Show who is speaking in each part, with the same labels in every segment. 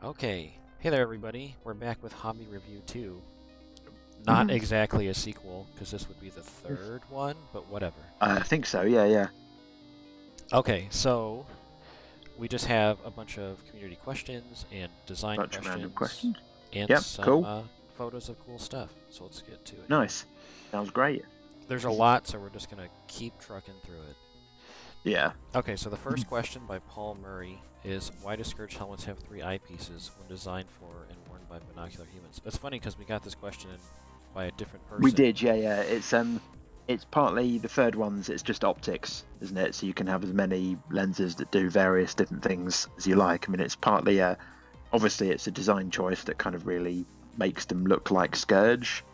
Speaker 1: Okay. Hey there, everybody. We're back with Hobby Review 2. Not
Speaker 2: Mhm.
Speaker 1: exactly a sequel, because this would be the third one, but whatever.
Speaker 2: I think so. Yeah.
Speaker 1: Okay, so we just have a bunch of community questions and design
Speaker 2: Bunch of random
Speaker 1: questions
Speaker 2: questions.
Speaker 1: and
Speaker 2: Yep.
Speaker 1: some
Speaker 2: Cool.
Speaker 1: photos of cool stuff. So let's get to it here.
Speaker 2: Nice. Sounds great.
Speaker 1: There's a lot, so we're just going to keep trucking through it.
Speaker 2: Yeah.
Speaker 1: Okay, so the first question by Paul Murray is, why do Scourge helmets have 3 eyepieces when designed for and worn by binocular humans? It's funny because we got this question by a different
Speaker 2: We
Speaker 1: person.
Speaker 2: did. Yeah. It's partly the third one's. It's just optics, isn't it? So you can have as many lenses that do various different things as you like. I mean, it's partly obviously it's a design choice that kind of really makes them look like Scourge.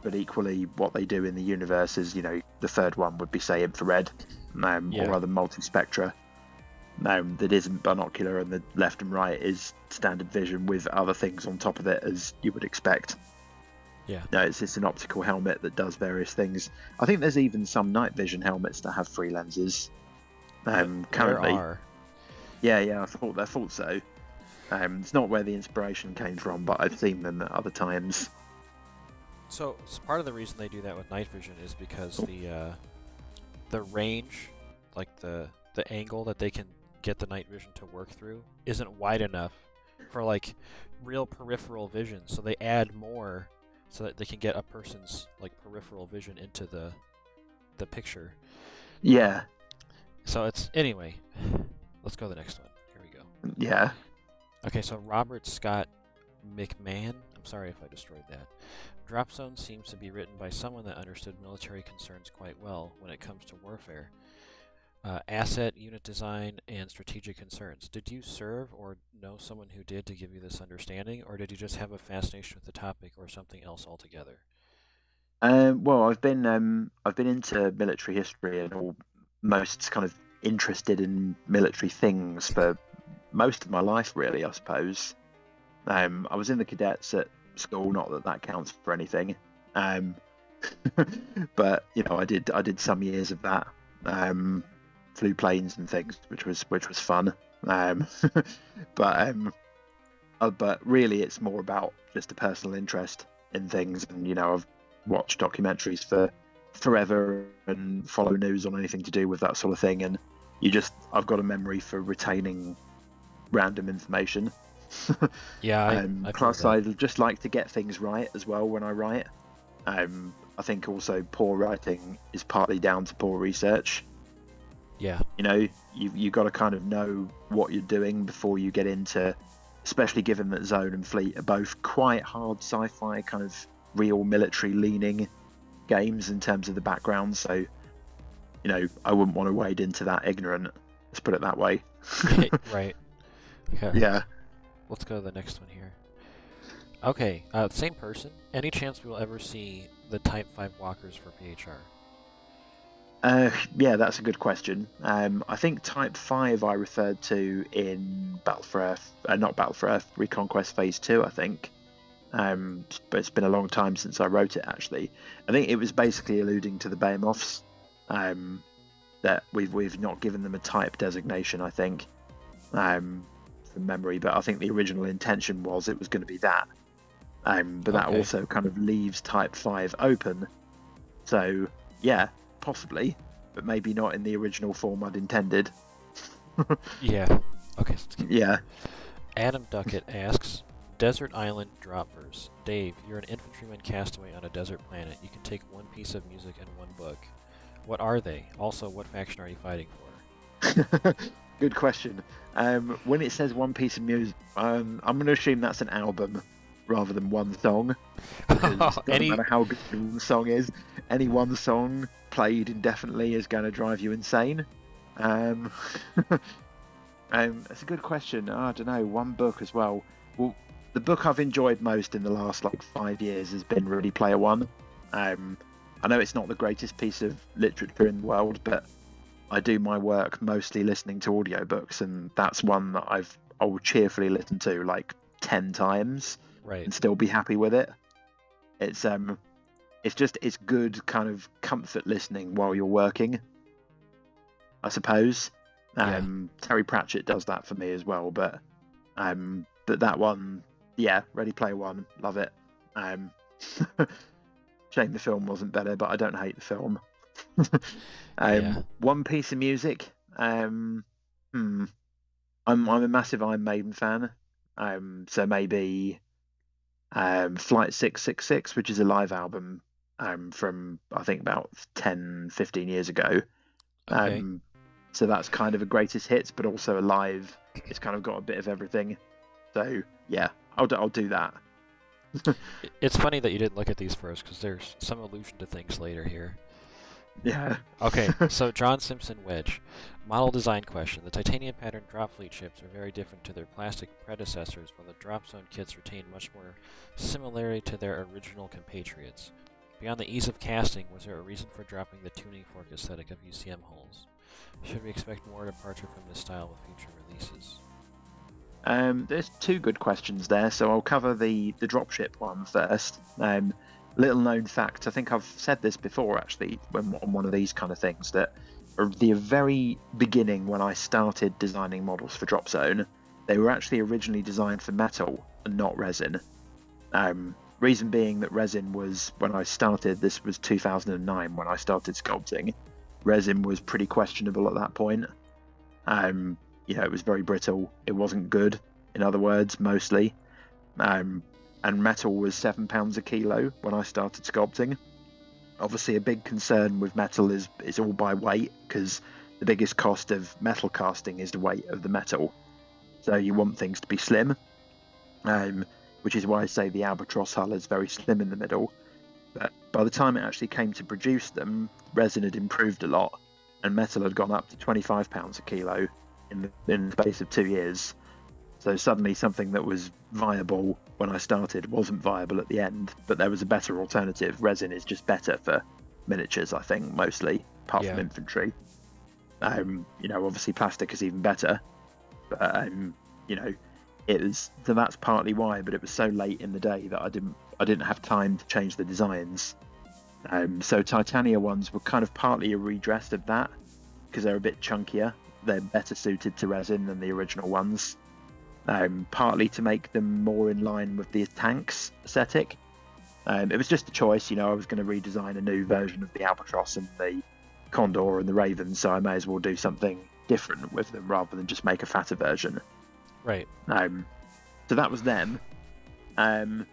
Speaker 2: But equally, what they do in the universe is, the third one would be say infrared,
Speaker 1: Yeah.
Speaker 2: or other multi-spectra. That isn't binocular, and the left and right is standard vision with other things on top of it, as you would expect.
Speaker 1: Yeah.
Speaker 2: No, it's just an optical helmet that does various things. I think there's even some night vision helmets that have 3 lenses.
Speaker 1: There
Speaker 2: Currently,
Speaker 1: are.
Speaker 2: yeah, I thought so. It's not where the inspiration came from, but I've seen them at other times.
Speaker 1: So part of the reason they do that with night vision is because
Speaker 2: Oh,
Speaker 1: the range, like the angle that they can get the night vision to work through, isn't wide enough for like real peripheral vision. So they add more so that they can get a person's like peripheral vision into the picture.
Speaker 2: yeah,
Speaker 1: So it's anyway. Let's go to the next one. Here we go.
Speaker 2: yeah.
Speaker 1: Okay, so Robert Scott McMahon. I'm sorry if I destroyed that. Drop Zone seems to be written by someone that understood military concerns quite well when it comes to warfare. Asset, unit design, and strategic concerns. Did you serve or know someone who did to give you this understanding, or did you just have a fascination with the topic or something else altogether?
Speaker 2: Well, I've been into military history and almost kind of interested in military things for most of my life, really. I suppose. I was in the cadets at school. Not that that counts for anything. Um, but I did some years of that. Um, Flew planes and things, which was fun. Um, but really, it's more about just a personal interest in things, and I've watched documentaries for forever and follow news on anything to do with that sort of thing, and I've got a memory for retaining random information.
Speaker 1: Yeah, I feel
Speaker 2: Plus,
Speaker 1: that.
Speaker 2: I just like to get things right as well when I write. I think also poor writing is partly down to poor research.
Speaker 1: Yeah,
Speaker 2: You've got to kind of know what you're doing before you get into, especially given that Zone and Fleet are both quite hard sci-fi, kind of real military leaning games in terms of the background. So, I wouldn't want to wade into that ignorant. Let's put it that way.
Speaker 1: right. Okay,
Speaker 2: Yeah.
Speaker 1: let's go to the next one here. Okay, same person. Any chance we will ever see the Type 5 walkers for PHR?
Speaker 2: Yeah, that's a good question. I think Type 5 I referred to in Battle for Earth, not Battle for Earth, Reconquest Phase 2, I think. But it's been a long time since I wrote it, actually. I think it was basically alluding to the Behemoths, that we've not given them a type designation, I think, from memory, but I think the original intention was it was going to be that. But that
Speaker 1: Okay.
Speaker 2: also kind of leaves Type 5 open. So, yeah, possibly, but maybe not in the original form I'd intended.
Speaker 1: Yeah. Okay, so let's keep going.
Speaker 2: Yeah.
Speaker 1: Adam Duckett asks, Desert Island Dropverse. Dave, you're an infantryman castaway on a desert planet. You can take one piece of music and one book. What are they? Also, what faction are you fighting for?
Speaker 2: Good question. When it says one piece of music, I'm going to assume that's an album rather than one song, because it doesn't
Speaker 1: Any.
Speaker 2: matter how good the song is, any one song played indefinitely is going to drive you insane. Um, That's a good question. I don't know. One book as well. Well, the book I've enjoyed most in the last 5 years has been Ready Player One. Um, I know it's not the greatest piece of literature in the world, but I do my work mostly listening to audiobooks, and that's one that I will cheerfully listen to 10 times
Speaker 1: Right.
Speaker 2: and still be happy with it. It's it's good kind of comfort listening while you're working, I suppose.
Speaker 1: Yeah.
Speaker 2: Terry Pratchett does that for me as well, but But that one, yeah, Ready Player One, love it. Shame the film wasn't better, but I don't hate the film.
Speaker 1: Yeah.
Speaker 2: One piece of music. I'm a massive Iron Maiden fan. So maybe Flight 666, which is a live album from I think about 10, 15 years ago.
Speaker 1: Okay.
Speaker 2: So that's kind of a greatest hits, but also a live. It's kind of got a bit of everything. So yeah, I'll do that.
Speaker 1: It's funny that you didn't look at these first, because there's some allusion to things later here.
Speaker 2: Yeah.
Speaker 1: Okay, so John Simpson Wedge. Model design question. The titanium pattern drop fleet ships are very different to their plastic predecessors, while the drop zone kits retain much more similarity to their original compatriots. Beyond the ease of casting, was there a reason for dropping the tuning fork aesthetic of UCM hulls? Should we expect more departure from this style with future releases?
Speaker 2: There's two good questions there, so I'll cover the dropship one first. Little known fact, I think I've said this before actually, when on one of these kind of things, that at the very beginning when I started designing models for Drop Zone, they were actually originally designed for metal and not resin. Reason being that resin was, when I started, this was 2009 when I started sculpting, resin was pretty questionable at that point. It was very brittle. It wasn't good, in other words, mostly. And metal was £7 a kilo when I started sculpting. Obviously, a big concern with metal is it's all by weight, because the biggest cost of metal casting is the weight of the metal. So you want things to be slim, which is why I say the albatross hull is very slim in the middle. But by the time it actually came to produce them, resin had improved a lot, and metal had gone up to £25 a kilo in the space of 2 years. So suddenly something that was viable when I started wasn't viable at the end, but there was a better alternative. Resin is just better for miniatures, I think, mostly, apart from infantry. Obviously plastic is even better, but it was, so that's partly why. But it was so late in the day that I didn't have time to change the designs. So Titania ones were kind of partly a redress of that, because they're a bit chunkier. They're better suited to resin than the original ones. Partly to make them more in line with the tanks aesthetic. It was just a choice, I was going to redesign a new version of the Albatross and the Condor and the Raven, so I may as well do something different with them rather than just make a fatter version.
Speaker 1: Right.
Speaker 2: So that was them. As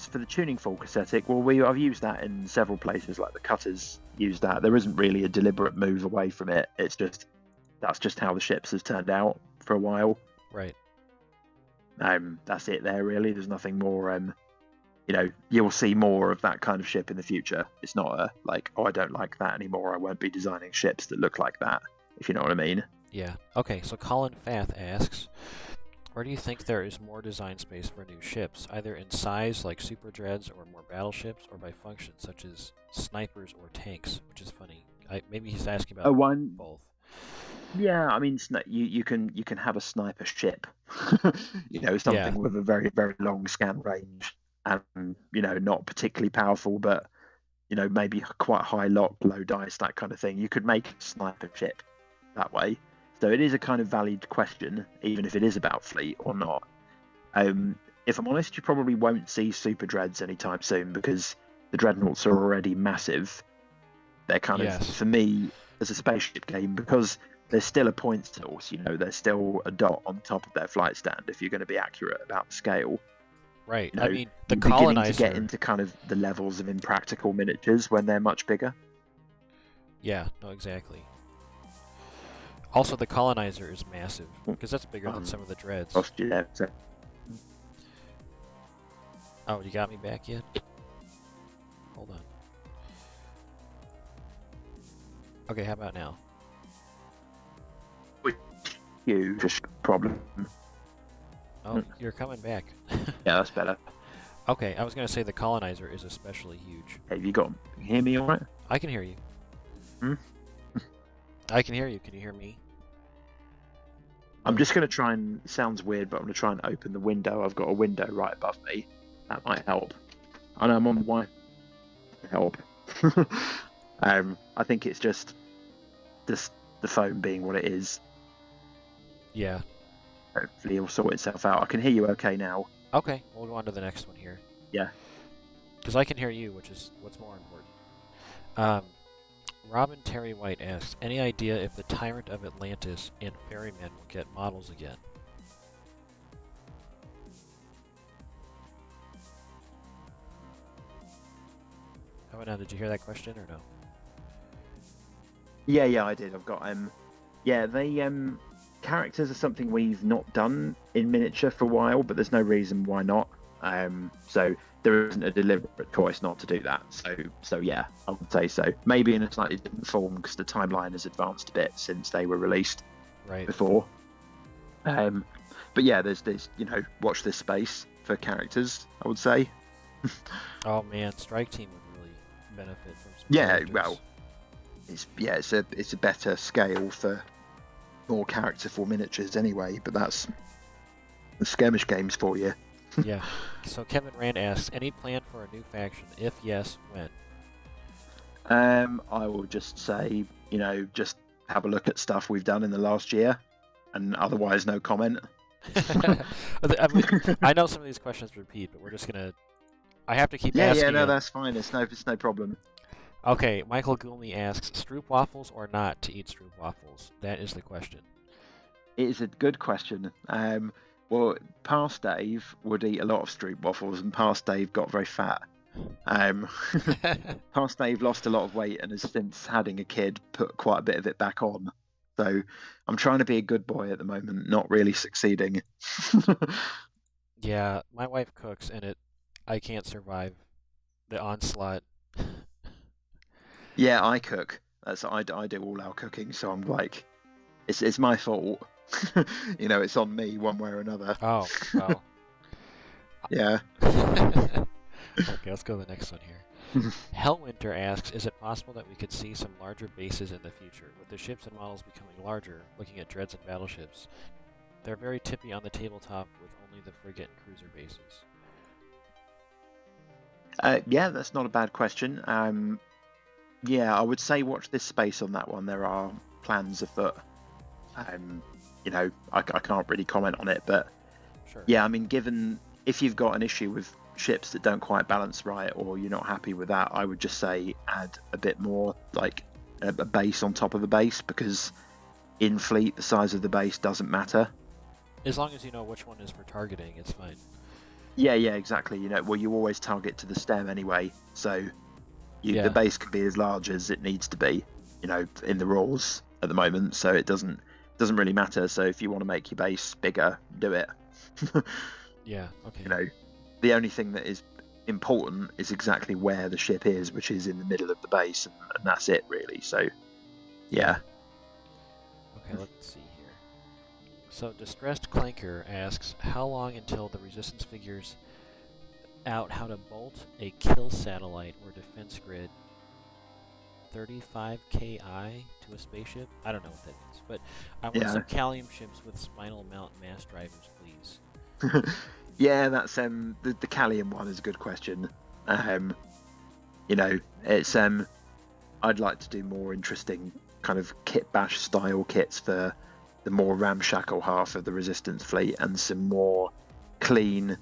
Speaker 2: for the tuning fork aesthetic, well, I've used that in several places, like the cutters use that. There isn't really a deliberate move away from it. It's just that's just how the ships has turned out for a while.
Speaker 1: Right.
Speaker 2: That's it there, really. There's nothing more. You'll see more of that kind of ship in the future. It's not I don't like that anymore. I won't be designing ships that look like that, if you know what I mean.
Speaker 1: Yeah. Okay, so Colin Fath asks, where do you think there is more design space for new ships, either in size, like super dreads, or more battleships, or by function, such as snipers or tanks? Which is funny. Maybe he's asking about both.
Speaker 2: Yeah, I mean, you can have a sniper ship, something with a very, very long scan range, and not particularly powerful, but maybe quite high lock, low dice, that kind of thing. You could make a sniper ship that way. So it is a kind of valid question, even if it is about fleet or not. If I'm honest, you probably won't see super dreads anytime soon, because the dreadnoughts are already massive. They're kind of, for me, as a spaceship game, because there's still a point source, there's still a dot on top of their flight stand if you're going to be accurate about the scale.
Speaker 1: Right. I mean, the
Speaker 2: colonizer...
Speaker 1: colonizer...
Speaker 2: to get into kind of the levels of impractical miniatures when they're much bigger.
Speaker 1: Yeah, no, exactly. Also, the colonizer is massive, because that's bigger than some of the dreads.
Speaker 2: Oh,
Speaker 1: you got me back yet? Hold on. Okay, how about now?
Speaker 2: Huge problem.
Speaker 1: Oh, you're coming back.
Speaker 2: Yeah, that's better.
Speaker 1: Okay, I was going to say the colonizer is especially huge.
Speaker 2: Hey, can you hear me all right?
Speaker 1: I can hear you. I can hear you. Can you hear me?
Speaker 2: I'm just going to try and... It sounds weird, but I'm going to try and open the window. I've got a window right above me. That might help. I know I'm on the Wi-Fi. Help. I think it's just the phone being what it is.
Speaker 1: Yeah.
Speaker 2: Hopefully it'll sort itself out. I can hear you okay now.
Speaker 1: Okay, we'll go on to the next one here.
Speaker 2: Yeah.
Speaker 1: Because I can hear you, which is what's more important. Um, Robin Terry White asks, any idea if the Tyrant of Atlantis and Ferryman will get models again? Oh, now, did you hear that question or no?
Speaker 2: Yeah, I did. I've got yeah, they characters are something we've not done in miniature for a while, but there's no reason why not. So there isn't a deliberate choice not to do that. So yeah, I would say so. Maybe in a slightly different form because the timeline has advanced a bit since they were released
Speaker 1: Right.
Speaker 2: before. But yeah, there's watch this space for characters, I would say.
Speaker 1: Oh man, Strike Team would really benefit from some
Speaker 2: Yeah,
Speaker 1: characters.
Speaker 2: well, it's a better scale for more characterful miniatures anyway, but that's the skirmish games for you.
Speaker 1: Yeah. So Kevin Rand asks, any plan for a new faction? If yes, when?
Speaker 2: I will just say, just have a look at stuff we've done in the last year, and otherwise no comment.
Speaker 1: I know some of these questions repeat, but we're just gonna. I have to keep
Speaker 2: Yeah,
Speaker 1: asking.
Speaker 2: no,
Speaker 1: it.
Speaker 2: that's fine. It's no problem.
Speaker 1: Okay, Michael Goolney asks, Stroop waffles or not to eat Stroop waffles? That is the question.
Speaker 2: It is a good question. Well, past Dave would eat a lot of Stroop waffles, and past Dave got very fat. Past Dave lost a lot of weight and has since having a kid put quite a bit of it back on. So I'm trying to be a good boy at the moment, not really succeeding.
Speaker 1: Yeah, my wife cooks, and I can't survive the onslaught.
Speaker 2: Yeah, I cook. I do all our cooking, so I'm like, it's my fault. It's on me one way or another.
Speaker 1: Oh, well.
Speaker 2: Yeah.
Speaker 1: Okay, let's go to the next one here. Hellwinter asks, is it possible that we could see some larger bases in the future? With the ships and models becoming larger, looking at dreads and battleships, they're very tippy on the tabletop with only the frigate and cruiser bases.
Speaker 2: Yeah, that's not a bad question. Yeah, I would say watch this space on that one. There are plans afoot. I can't really comment on it, but
Speaker 1: Sure.
Speaker 2: yeah, I mean, given if you've got an issue with ships that don't quite balance right, or you're not happy with that, I would just say add a bit more, like a base on top of the base, because in fleet the size of the base doesn't matter.
Speaker 1: As long as you know which one is for targeting, it's fine.
Speaker 2: Yeah, exactly. Well, you always target to the stem anyway, so
Speaker 1: Yeah.
Speaker 2: the base can be as large as it needs to be, in the rules at the moment. So it doesn't really matter. So if you want to make your base bigger, do it.
Speaker 1: Yeah, okay.
Speaker 2: The only thing that is important is exactly where the ship is, which is in the middle of the base, and that's it really. So yeah.
Speaker 1: Okay, let's see here. So Distressed Clanker asks, how long until the Resistance figures out how to bolt a kill satellite or defense grid 35 ki to a spaceship? I don't know what that means, but I want some Callium ships with spinal mount mass drivers, please.
Speaker 2: Yeah, that's the Callium one is a good question. It's I'd like to do more interesting kind of kit bash style kits for the more ramshackle half of the Resistance fleet, and some more clean,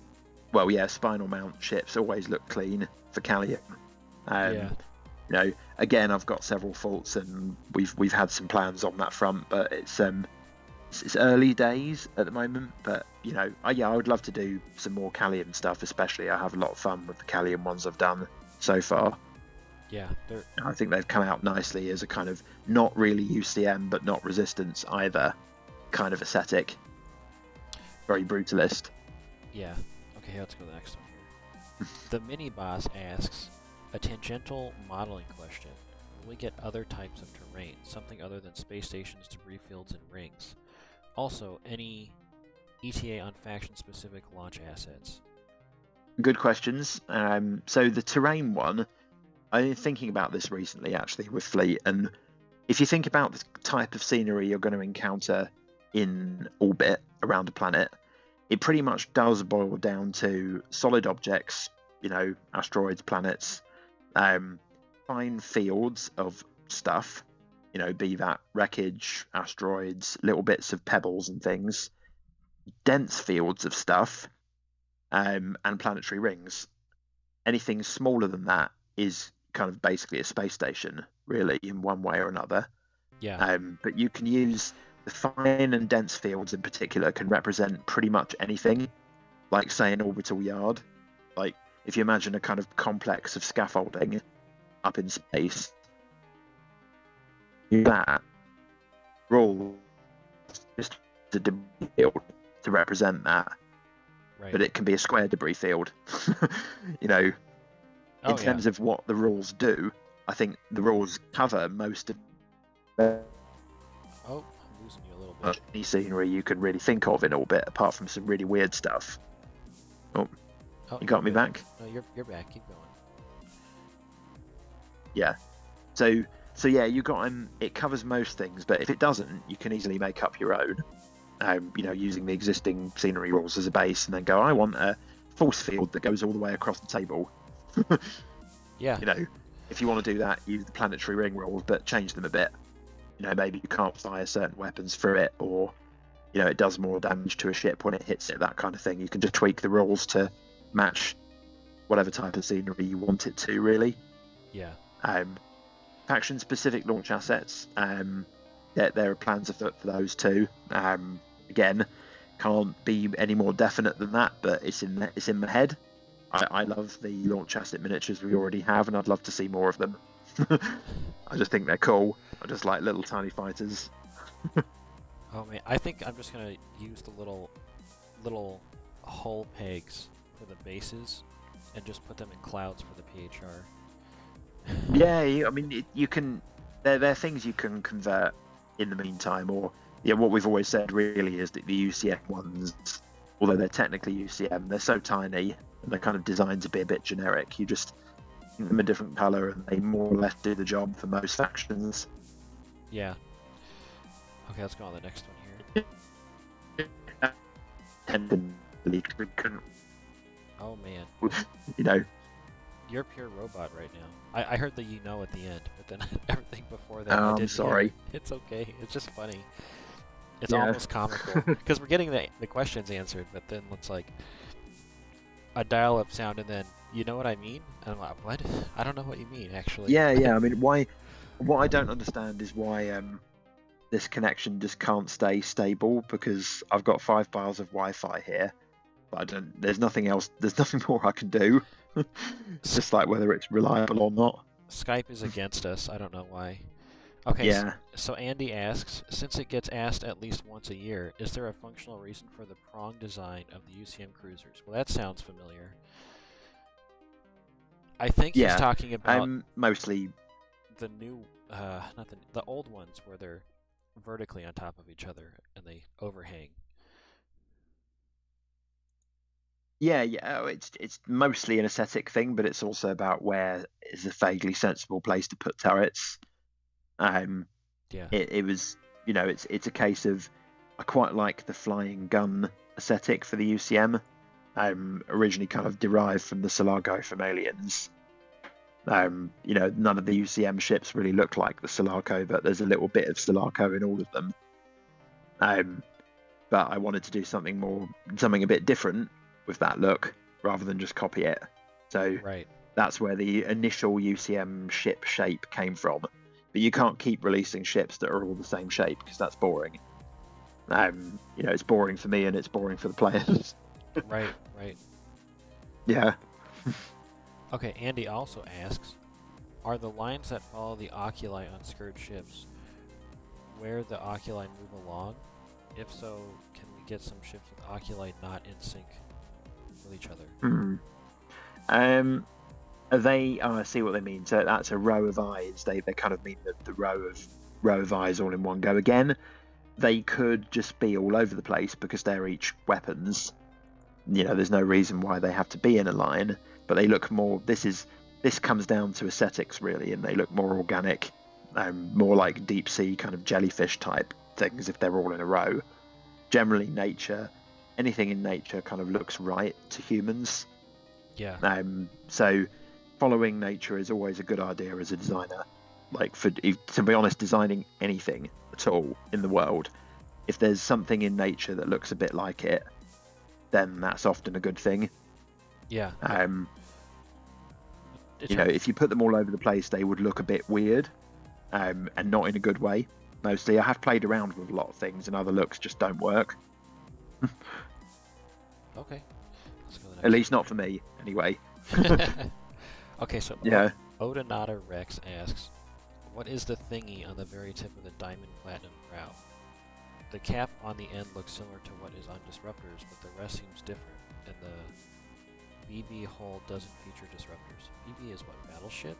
Speaker 2: spinal mount ships always look clean for Callium. Again, I've got several faults, and we've had some plans on that front, but it's early days at the moment. But I would love to do some more Callium stuff, especially. I have a lot of fun with the Callium ones I've done so far.
Speaker 1: Yeah,
Speaker 2: I think they've come out nicely as a kind of not really UCM but not Resistance either kind of aesthetic. Very brutalist.
Speaker 1: Yeah. Okay, let's go to the next one here. TheMiniboss asks, a tangential modeling question. Will we get other types of terrain, something other than space stations, debris fields, and rings? Also, any ETA on faction-specific launch assets?
Speaker 2: Good questions. So the terrain one, I've been thinking about this recently, actually, with Fleet, and if you think about the type of scenery you're going to encounter in orbit around a planet, it pretty much does boil down to solid objects, asteroids, planets, fine fields of stuff, be that wreckage, asteroids, little bits of pebbles and things, dense fields of stuff, and planetary rings. Anything smaller than that is kind of basically a space station, really, in one way or another.
Speaker 1: Yeah.
Speaker 2: But you can use the fine and dense fields in particular can represent pretty much anything, like say an orbital yard. Like if you imagine a kind of complex of scaffolding up in space, that rule just a debris field to represent that.
Speaker 1: Right.
Speaker 2: But it can be a square debris field. You know, in terms of what the rules do, I think the rules cover most of
Speaker 1: Oh, I'm losing you a little bit.
Speaker 2: any scenery you can really think of in orbit, apart from some really weird stuff. Oh, you got me back?
Speaker 1: No, you're back. Keep going.
Speaker 2: Yeah. So yeah, you got it covers most things, but if it doesn't, you can easily make up your own. You know, using the existing scenery rules as a base, and then go, I want a force field that goes all the way across the table.
Speaker 1: Yeah.
Speaker 2: You know, if you want to do that, use the planetary ring rules, but change them a bit. You know, maybe you can't fire certain weapons through it, or you know, it does more damage to a ship when it hits it, that kind of thing. You can just tweak the rules to match whatever type of scenery you want it to, really.
Speaker 1: Yeah.
Speaker 2: Faction-specific launch assets. There are plans afoot for those too. Again, can't be any more definite than that, but it's in my head. I love the launch asset miniatures we already have, and I'd love to see more of them. I just think they're cool. I just like little tiny fighters.
Speaker 1: Oh man, I think I'm just gonna use the little hull pegs for the bases, and just put them in clouds for the PHR.
Speaker 2: Yeah, I mean, you can. They're things you can convert in the meantime, or yeah, what we've always said really is that the UCM ones, although they're technically UCM, they're so tiny and they're kind of designed to be a bit generic. You just give them a different color, and they more or less do the job for most factions.
Speaker 1: Yeah. Okay, let's go on to the next one here. Oh man.
Speaker 2: You know.
Speaker 1: You're a pure robot right now. I heard the you know at the end, but then everything before that
Speaker 2: Oh,
Speaker 1: I
Speaker 2: I'm
Speaker 1: didn't
Speaker 2: sorry.
Speaker 1: hear. It's okay. It's just funny. It's
Speaker 2: Yeah.
Speaker 1: almost comical because we're getting the questions answered, but then it's like a dial-up sound, and then you know what I mean? And I'm like, what? I don't know what you mean, actually.
Speaker 2: Yeah. I mean, why? What I don't understand is why this connection just can't stay stable, because I've got 5 bars of Wi-Fi here, but I don't. There's nothing else. There's nothing more I can do. It's just like whether it's reliable or not.
Speaker 1: Skype is against us. I don't know why. Okay,
Speaker 2: Yeah.
Speaker 1: so Andy asks, since it gets asked at least once a year, is there a functional reason for the prong design of the UCM cruisers? Well, that sounds familiar. I think he's talking about
Speaker 2: mostly
Speaker 1: the new, not the old ones where they're vertically on top of each other and they overhang.
Speaker 2: Yeah. Oh, it's mostly an aesthetic thing, but it's also about where is a vaguely sensible place to put turrets.
Speaker 1: Yeah.
Speaker 2: It was, you know, it's a case of I quite like the flying gun aesthetic for the UCM. Originally kind of derived from the Sulaco from Aliens. You know, none of the UCM ships really look like the Sulaco, but there's a little bit of Sulaco in all of them. But I wanted to do something a bit different with that look, rather than just copy it. So
Speaker 1: Right.
Speaker 2: that's where the initial UCM ship shape came from. But you can't keep releasing ships that are all the same shape, because that's boring. You know, it's boring for me and it's boring for the players.
Speaker 1: Right.
Speaker 2: Yeah.
Speaker 1: Okay, Andy also asks, are the lines that follow the oculi on Scourge ships where the oculi move along? If so, can we get some ships with oculi not in sync with each other?
Speaker 2: I see what they mean. So that's a row of eyes. They kind of mean the row of eyes all in one go. Again, they could just be all over the place because they're each weapons. You know, there's no reason why they have to be in a line, but they look more. This comes down to aesthetics really, and they look more organic, more like deep sea kind of jellyfish type things if they're all in a row. Generally, anything in nature kind of looks right to humans.
Speaker 1: Yeah.
Speaker 2: So following nature is always a good idea as a designer. Like, to be honest, designing anything at all in the world, if there's something in nature that looks a bit like it, then that's often a good thing.
Speaker 1: Yeah.
Speaker 2: If you put them all over the place, they would look a bit weird, and not in a good way. Mostly, I have played around with a lot of things, and other looks just don't work.
Speaker 1: Okay. Let's go to the
Speaker 2: At
Speaker 1: next
Speaker 2: least not for me, anyway.
Speaker 1: one. Okay, so
Speaker 2: Yeah.
Speaker 1: Odonata Rex asks, what is the thingy on the very tip of the diamond platinum prow? The cap on the end looks similar to what is on Disruptors, but the rest seems different, and the BB hull doesn't feature Disruptors. BB is what, Battleship?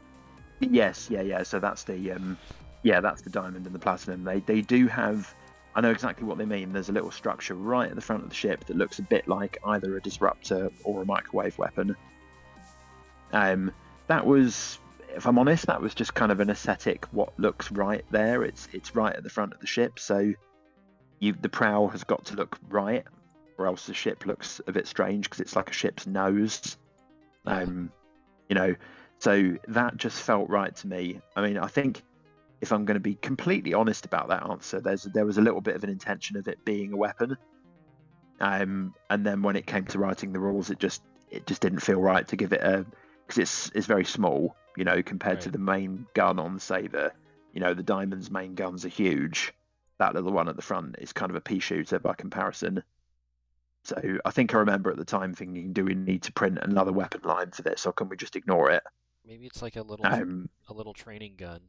Speaker 2: Yes, yeah. So that's that's the diamond and the platinum. They do have. I know exactly what they mean. There's a little structure right at the front of the ship that looks a bit like either a disruptor or a microwave weapon. That was, if I'm honest, that was just kind of an aesthetic. What looks right there? It's right at the front of the ship, so the prow has got to look right, or else the ship looks a bit strange because it's like a ship's nose.
Speaker 1: Yeah.
Speaker 2: So that just felt right to me. I mean, I think if I'm going to be completely honest about that answer, there was a little bit of an intention of it being a weapon, and then when it came to writing the rules, it just didn't feel right to give it a, because it's very small, compared to
Speaker 1: Right.
Speaker 2: the main gun on, say, the Diamond's main guns are huge. That little one at the front is kind of a pea shooter by comparison. So I think I remember at the time thinking, do we need to print another weapon line for this, or can we just ignore it?
Speaker 1: Maybe it's like a
Speaker 2: Um,
Speaker 1: little training gun.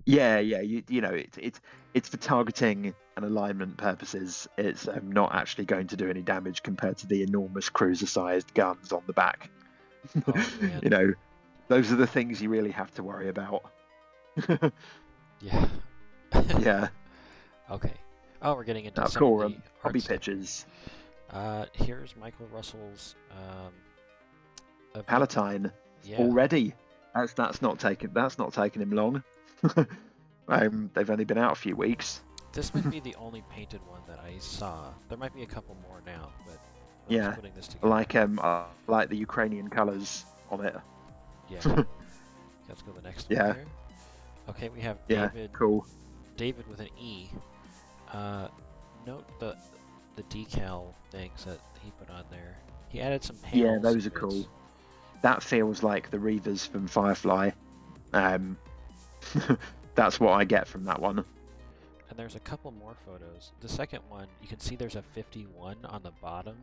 Speaker 2: yeah, it's for targeting and alignment purposes. It's not actually going to do any damage compared to the enormous cruiser-sized guns on the back.
Speaker 1: Oh man.
Speaker 2: Those are the things you really have to worry about.
Speaker 1: Yeah.
Speaker 2: Yeah.
Speaker 1: Okay. Oh, we're getting into
Speaker 2: Oh,
Speaker 1: some of
Speaker 2: cool.
Speaker 1: the art
Speaker 2: Hobby
Speaker 1: stuff.
Speaker 2: pictures.
Speaker 1: Here's Michael Russell's event.
Speaker 2: Palatine
Speaker 1: Yeah.
Speaker 2: already. That's not taken him long. They've only been out a few weeks.
Speaker 1: This might be the only painted one that I saw. There might be a couple more now, but I was
Speaker 2: Yeah,
Speaker 1: putting this together.
Speaker 2: I like the Ukrainian colours on it.
Speaker 1: Yeah. Let's go to the next
Speaker 2: Yeah.
Speaker 1: one here. Okay, we have
Speaker 2: Yeah,
Speaker 1: David.
Speaker 2: cool.
Speaker 1: David with an E. Note the decal things that he put on there. He added some panels.
Speaker 2: Yeah, those are
Speaker 1: bits.
Speaker 2: cool. That feels like the Reavers from Firefly. That's what I get from that one.
Speaker 1: And there's a couple more photos. The second one, you can see there's a 51 on the bottom.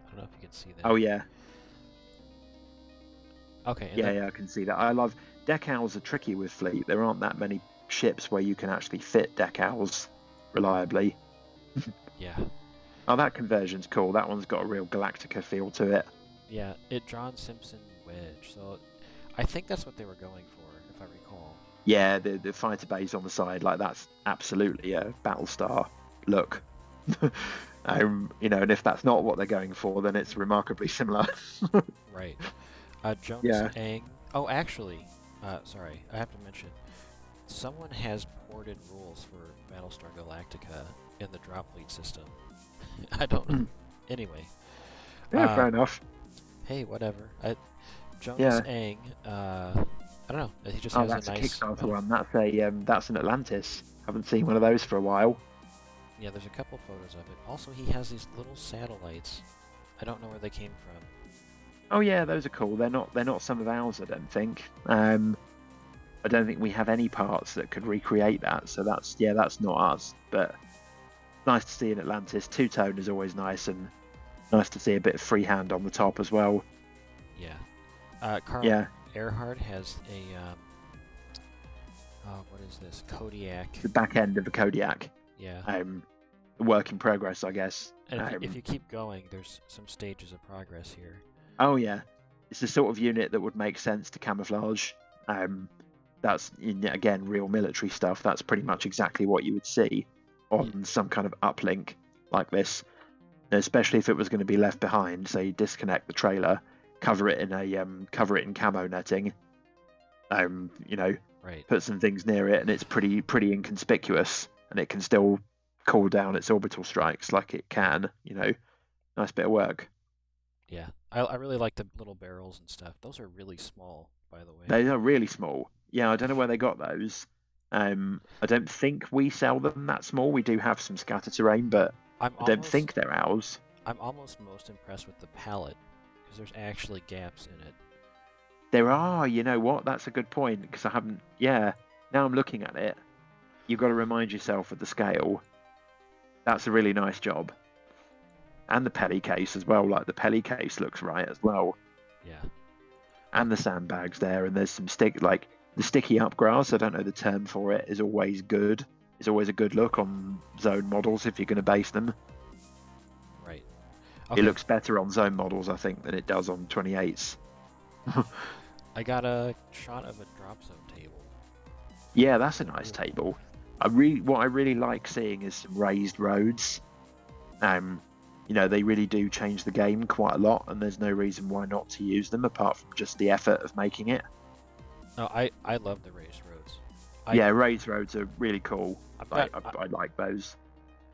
Speaker 1: I don't know if you can see that.
Speaker 2: Oh yeah.
Speaker 1: Okay.
Speaker 2: Yeah, I can see that. I love decals are tricky with Fleet. There aren't that many ships where you can actually fit decals reliably.
Speaker 1: Yeah.
Speaker 2: Oh, that conversion's cool. That one's got a real Galactica feel to it.
Speaker 1: Yeah, it drawn Simpson wedge. So I think that's what they were going for, if I recall.
Speaker 2: Yeah, the fighter bays on the side, like that's absolutely a Battlestar look. And if that's not what they're going for, then it's remarkably similar.
Speaker 1: Right. Jonas
Speaker 2: Yeah.
Speaker 1: Ang. Oh, actually, sorry, I have to mention, someone has ported rules for Battlestar Galactica in the drop fleet system. I don't know. Anyway.
Speaker 2: Yeah, fair enough.
Speaker 1: Hey, whatever. Jonas Ang. I don't know. He just has
Speaker 2: that's
Speaker 1: a nice
Speaker 2: Kickstarter one. That's an Atlantis. Haven't seen one of those for a while.
Speaker 1: Yeah, there's a couple photos of it. Also, he has these little satellites. I don't know where they came from.
Speaker 2: Oh yeah, those are cool. They're not some of ours, I don't think. I don't think we have any parts that could recreate that. So that's not us. But nice to see an Atlantis. Two-tone is always nice, and nice to see a bit of freehand on the top as well.
Speaker 1: Yeah. Carl Earhart has a what is this? Kodiak.
Speaker 2: The back end of a Kodiak.
Speaker 1: Yeah.
Speaker 2: Work in progress, I guess.
Speaker 1: And if you keep going, there's some stages of progress here.
Speaker 2: Oh yeah, it's the sort of unit that would make sense to camouflage. That's again real military stuff. That's pretty much exactly what you would see on some kind of uplink like this, especially if it was going to be left behind. So you disconnect the trailer, cover it in camo netting.
Speaker 1: Right.
Speaker 2: Put some things near it, and it's pretty inconspicuous, and it can still call down its orbital strikes like it can. Nice bit of work.
Speaker 1: Yeah. I really like the little barrels and stuff. Those are really small, by the way.
Speaker 2: They are really small. Yeah, I don't know where they got those. I don't think we sell them that small. We do have some scatter terrain, but
Speaker 1: I'm
Speaker 2: I don't
Speaker 1: almost
Speaker 2: think they're ours.
Speaker 1: I'm almost most impressed with the palette because there's actually gaps in it.
Speaker 2: There are, you know what? That's a good point because I haven't. Yeah, now I'm looking at it. You've got to remind yourself of the scale. That's a really nice job. And the pelly case as well. Like the pelly case looks right as well.
Speaker 1: Yeah.
Speaker 2: And the sandbags there, and there's some like the sticky up grass. I don't know the term for it. Is always good. It's always a good look on zone models if you're going to base them.
Speaker 1: Right.
Speaker 2: It looks better on zone models, I think, than it does on 28s.
Speaker 1: I got a shot of a drop zone table.
Speaker 2: Yeah, that's a nice table. What I really like seeing is some raised roads. You know, they really do change the game quite a lot, and there's no reason why not to use them apart from just the effort of making it.
Speaker 1: No, I love the raised roads.
Speaker 2: Yeah, raised roads are really cool.
Speaker 1: I
Speaker 2: like those.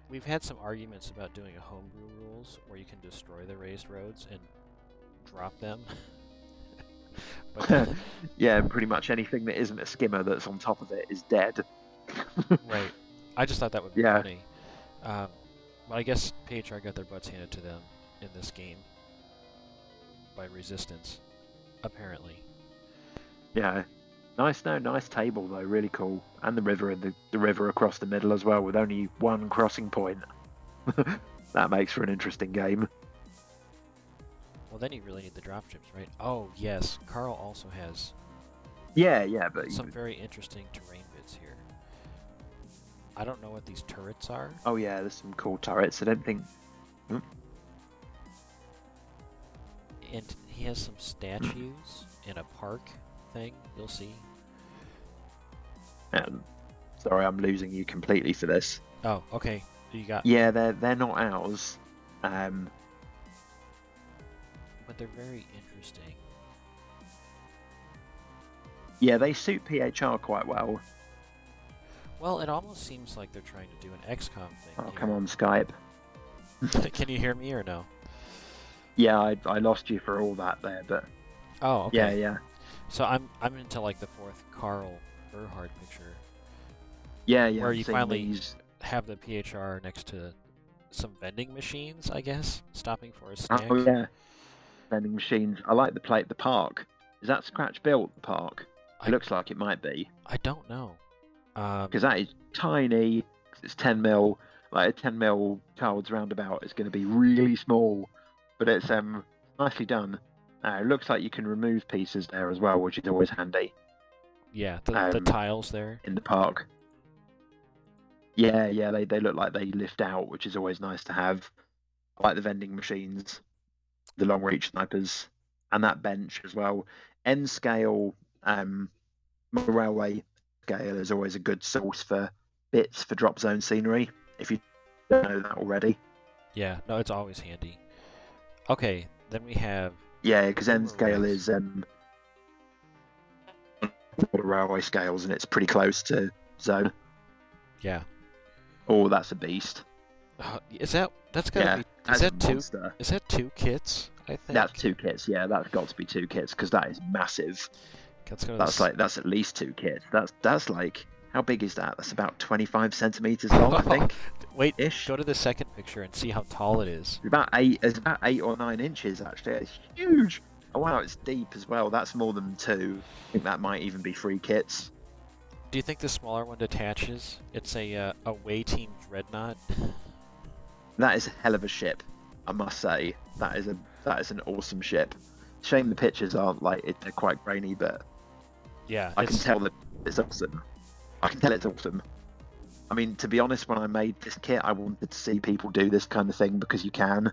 Speaker 1: We've had some arguments about doing a homebrew rules where you can destroy the raised roads and drop them. But
Speaker 2: yeah, pretty much anything that isn't a skimmer that's on top of it is dead.
Speaker 1: right. I just thought that would be funny. But I guess PHR got their butts handed to them in this game by Resistance, apparently.
Speaker 2: Yeah. Nice table though, really cool. And the river across the middle as well, with only one crossing point. That makes for an interesting game.
Speaker 1: Well, then you really need the dropships, right? Oh, yes. Carl also has
Speaker 2: but
Speaker 1: some very interesting terrain bits here. I don't know what these turrets are.
Speaker 2: Oh yeah, there's some cool turrets. I don't think.
Speaker 1: And he has some statues in a park thing. You'll see.
Speaker 2: Sorry, I'm losing you completely for this.
Speaker 1: Oh, okay. You got.
Speaker 2: Yeah, they're not ours.
Speaker 1: But they're very interesting.
Speaker 2: Yeah, they suit PHR quite well.
Speaker 1: Well, it almost seems like they're trying to do an XCOM thing.
Speaker 2: Oh,
Speaker 1: here.
Speaker 2: come on, Skype.
Speaker 1: Can you hear me or no?
Speaker 2: Yeah, I lost you for all that there, but.
Speaker 1: Oh, okay.
Speaker 2: Yeah.
Speaker 1: So I'm into like the fourth Carl Burhard picture.
Speaker 2: Yeah.
Speaker 1: Where you finally have the PHR next to some vending machines, I guess, stopping for a snack.
Speaker 2: Oh yeah, vending machines. I like the park. Is that scratch built, the park? It looks like it might be.
Speaker 1: I don't know.
Speaker 2: Because that is tiny. It's 10 mil. Like a 10 mil child's roundabout is going to be really small, but it's nicely done. It looks like you can remove pieces there as well, which is always handy.
Speaker 1: Yeah, the tiles there
Speaker 2: in the park. Yeah, they look like they lift out, which is always nice to have. I like the vending machines, the long reach snipers, and that bench as well. N scale, railway scale is always a good source for bits for drop zone scenery, if you don't know that already.
Speaker 1: Yeah, no, it's always handy. Okay, then we have...
Speaker 2: Yeah, because N scale is railway scales, and it's pretty close to zone.
Speaker 1: Yeah.
Speaker 2: Oh, that's a beast.
Speaker 1: That's gotta be... Is that two kits, I think?
Speaker 2: That's 2 kits, yeah, that's got to be 2 kits, because that is massive. That's at least 2 kits. That's like, how big is that? That's about 25 centimeters long, I think.
Speaker 1: Wait, go to the second picture and see how tall it is.
Speaker 2: It's about 8 or 9 inches, actually. It's huge. Oh wow, it's deep as well. That's more than 2. I think that might even be 3 kits.
Speaker 1: Do you think the smaller one detaches? It's a away team dreadnought.
Speaker 2: That is a hell of a ship, I must say. That is an awesome ship. Shame the pictures aren't they're quite grainy, but
Speaker 1: yeah,
Speaker 2: I can tell that it's awesome. I can tell it's awesome. I mean, to be honest, when I made this kit, I wanted to see people do this kind of thing because you can.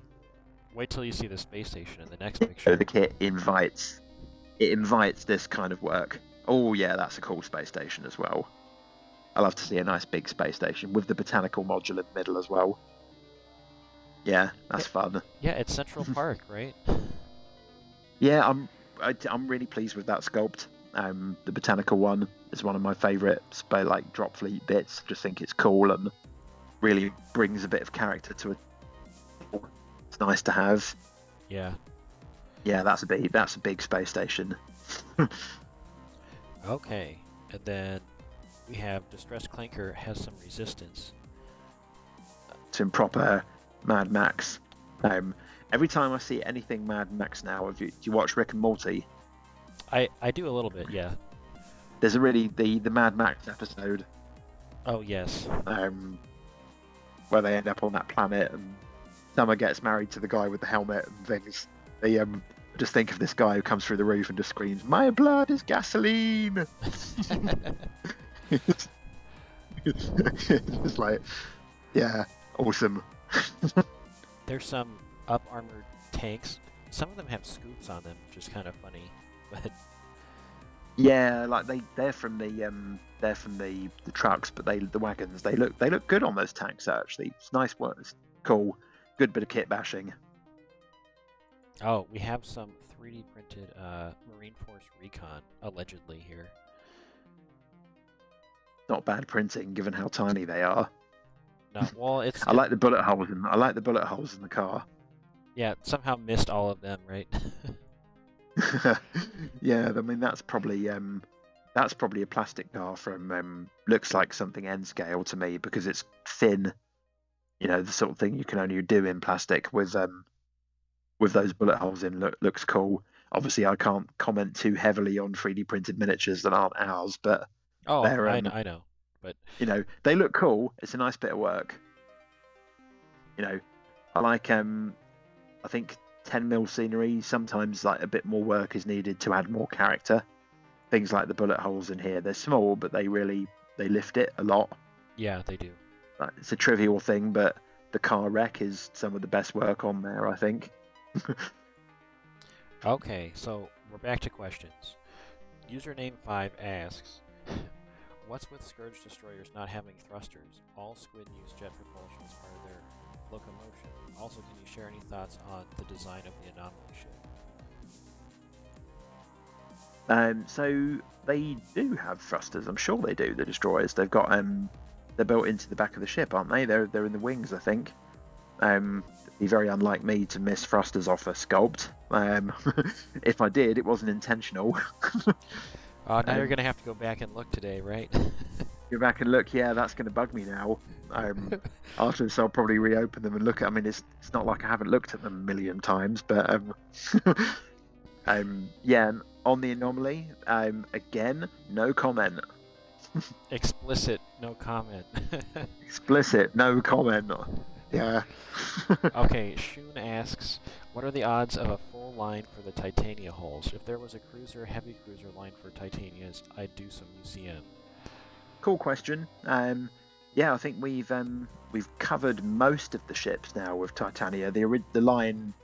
Speaker 1: Wait till you see the space station in the next picture.
Speaker 2: The kit invites this kind of work. Oh yeah, that's a cool space station as well. I love to see a nice big space station with the botanical module in the middle as well. Yeah, that's fun.
Speaker 1: Yeah, it's Central Park, right?
Speaker 2: Yeah, I'm really pleased with that sculpt. The botanical one is one of my favourites by drop fleet bits. Just think it's cool and really brings a bit of character to it. It's nice to have.
Speaker 1: Yeah.
Speaker 2: Yeah, that's a big space station.
Speaker 1: Okay, and then We have Distressed Clanker has some resistance.
Speaker 2: It's in proper Mad Max. Every time I see anything Mad Max now, do you watch Rick and Morty?
Speaker 1: I do a little bit, yeah.
Speaker 2: There's a really the Mad Max episode
Speaker 1: Oh yes.
Speaker 2: where they end up on that planet and Summer gets married to the guy with the helmet and things. They just think of this guy who comes through the roof and just screams, "My blood is gasoline!" It's like, yeah, awesome.
Speaker 1: There's some up armored tanks. Some of them have scoops on them, which is kind of funny. But
Speaker 2: Yeah, like they're from the trucks, but the wagons they look good on those tanks actually. It's nice work. It's cool. Good bit of kit bashing.
Speaker 1: oh, we have some 3D printed Marine Force Recon allegedly here.
Speaker 2: Not bad printing given how tiny they are.
Speaker 1: No, well, it's
Speaker 2: I like the bullet holes in the car.
Speaker 1: yeah. Somehow missed all of them, right?
Speaker 2: Yeah, I mean that's probably a plastic car from looks like something N scale to me because it's thin. You know, the sort of thing you can only do in plastic with those bullet holes in. Looks cool. Obviously, I can't comment too heavily on 3D printed miniatures that aren't ours, but
Speaker 1: Oh,
Speaker 2: they're
Speaker 1: I know, but
Speaker 2: you know, they look cool. It's a nice bit of work. You know, I like I think 10mm scenery. Sometimes like a bit more work is needed to add more character. Things like the bullet holes in here, they're small, but they lift it a lot.
Speaker 1: yeah, they do.
Speaker 2: Like, it's a trivial thing, but the car wreck is some of the best work on there, I think.
Speaker 1: Okay, so we're back to questions. Username 5 asks, what's with Scourge destroyers not having thrusters? All squid use jet propulsion as part of their locomotion. Also, can you share any thoughts on the design of the Anomaly ship?
Speaker 2: So they do have thrusters. I'm sure they do. The destroyers. They've got they're built into the back of the ship, aren't they? They're in the wings, I think. It'd be very unlike me to miss thrusters off a sculpt. If I did, it wasn't intentional.
Speaker 1: Now you're gonna have to go back and look today, right?
Speaker 2: Go back and look. Yeah, that's going to bug me now. After this, I'll probably reopen them and look at. I mean, it's not like I haven't looked at them a million times, but yeah. On the Anomaly, again, no comment.
Speaker 1: Explicit, no comment.
Speaker 2: Explicit, no comment. Yeah.
Speaker 1: Okay, Shun asks, what are the odds of a full line for the Titania hulls? If there was a cruiser, heavy cruiser line for Titanias, I'd do some UCM.
Speaker 2: Cool question. Yeah, I think we've covered most of the ships now with Titania. The line,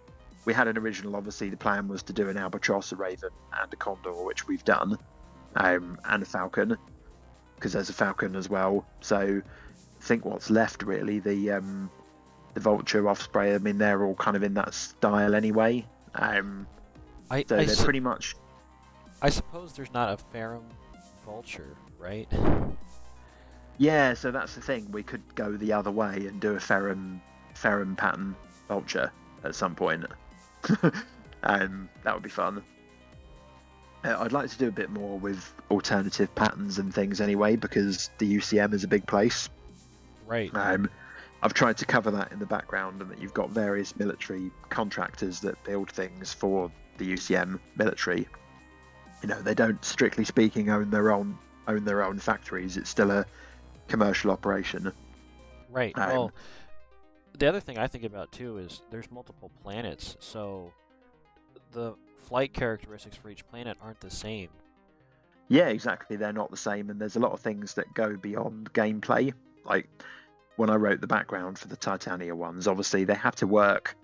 Speaker 2: we had an original. Obviously, the plan was to do an Albatross, a Raven, and a Condor, which we've done, and a Falcon, because there's a Falcon as well. So, I think what's left really the Vulture, Osprey. I mean, they're all kind of in that style anyway. So they're pretty much.
Speaker 1: I suppose there's not a Ferrum Vulture, right?
Speaker 2: Yeah, so that's the thing. We could go the other way and do a Ferrum pattern Vulture at some point. That would be fun. I'd like to do a bit more with alternative patterns and things anyway, because the UCM is a big place.
Speaker 1: Right.
Speaker 2: I've tried to cover that in the background, and that you've got various military contractors that build things for the UCM military. You know, they don't, strictly speaking, own their own factories. It's still a commercial operation.
Speaker 1: Right. Well, the other thing I think about too is there's multiple planets, so the flight characteristics for each planet aren't the same.
Speaker 2: Yeah, exactly. They're not the same, and there's a lot of things that go beyond gameplay. Like when I wrote the background for the Titania ones, obviously they have to work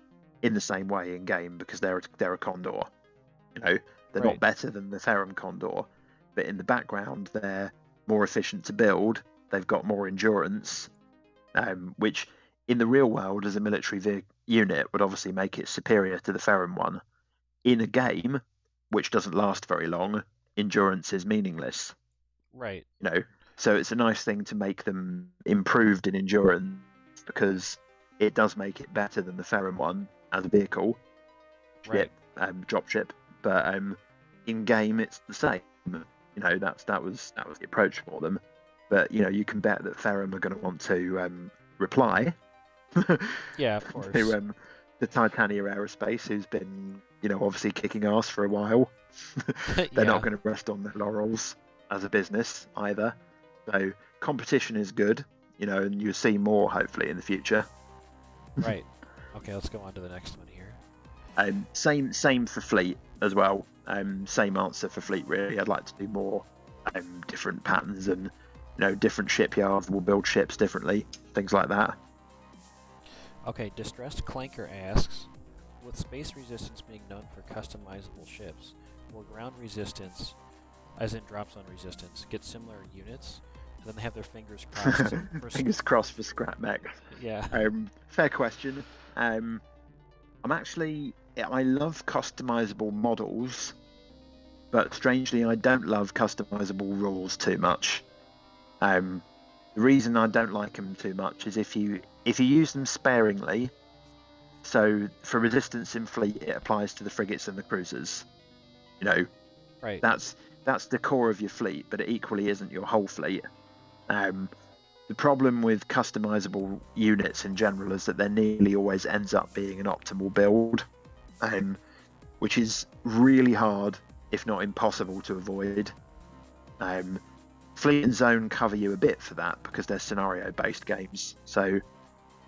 Speaker 2: in the same way in game because they're a Condor. You know, they're
Speaker 1: Right.
Speaker 2: not better than the Ferrum Condor, but in the background they're more efficient to build. They've got more endurance, which in the real world as a military unit would obviously make it superior to the Ferrum one. In a game, which doesn't last very long, endurance is meaningless.
Speaker 1: Right.
Speaker 2: You know, so it's a nice thing to make them improved in endurance because it does make it better than the Ferrum one as a vehicle,
Speaker 1: Right.
Speaker 2: dropship. But in game, it's the same. You know, that was the approach for them. but you can bet that Ferrum are going to want to reply
Speaker 1: Yeah, of course.
Speaker 2: to the Titania Aerospace, who's been obviously kicking ass for a while. They're
Speaker 1: Yeah.
Speaker 2: not going to rest on their laurels as a business either. So competition is good, and you'll see more hopefully in the future.
Speaker 1: Right. Okay, let's go on to the next one here.
Speaker 2: Same for fleet as well. Same answer for fleet really. I'd like to do more different patterns, and different shipyards will build ships differently, things like that.
Speaker 1: Okay, Distressed Clanker asks, with space resistance being known for customizable ships, will ground resistance, as in drop zone resistance, get similar units? And then they have their fingers crossed.
Speaker 2: Fingers crossed for scrap mech.
Speaker 1: Yeah.
Speaker 2: Fair question. I love customizable models, but strangely I don't love customizable rules too much. The reason I don't like them too much is if you use them sparingly. So for resistance in fleet, it applies to the frigates and the cruisers.
Speaker 1: Right.
Speaker 2: That's the core of your fleet, but it equally isn't your whole fleet. The problem with customizable units in general is that there nearly always ends up being an optimal build, which is really hard, if not impossible, to avoid. Fleet and Zone cover you a bit for that because they're scenario-based games. So,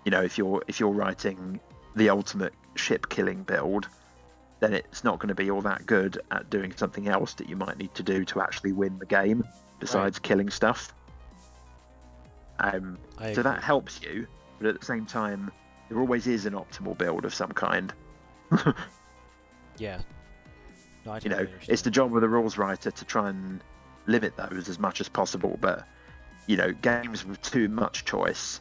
Speaker 2: if you're writing the ultimate ship-killing build, then it's not going to be all that good at doing something else that you might need to do to actually win the game, besides killing stuff. So that helps you, but at the same time, there always is an optimal build of some kind.
Speaker 1: Yeah. No, I totally understand.
Speaker 2: It's the job of the rules writer to try and limit those as much as possible, but games with too much choice,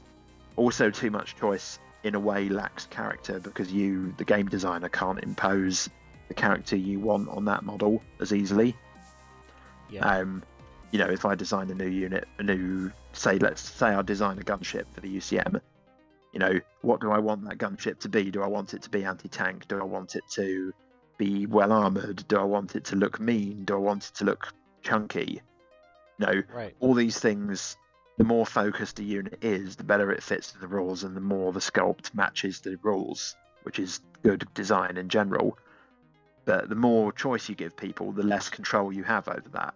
Speaker 2: also too much choice in a way lacks character, because you, the game designer, can't impose the character you want on that model as easily.
Speaker 1: Yeah.
Speaker 2: If I design a new unit, let's say I design a gunship for the UCM, what do I want that gunship to be? Do I want it to be anti-tank? Do I want it to be well armored? Do I want it to look mean? Do I want it to look chunky?
Speaker 1: Right.
Speaker 2: All these things, the more focused a unit is, the better it fits to the rules, and the more the sculpt matches the rules, which is good design in general. But the more choice you give people, the less control you have over that.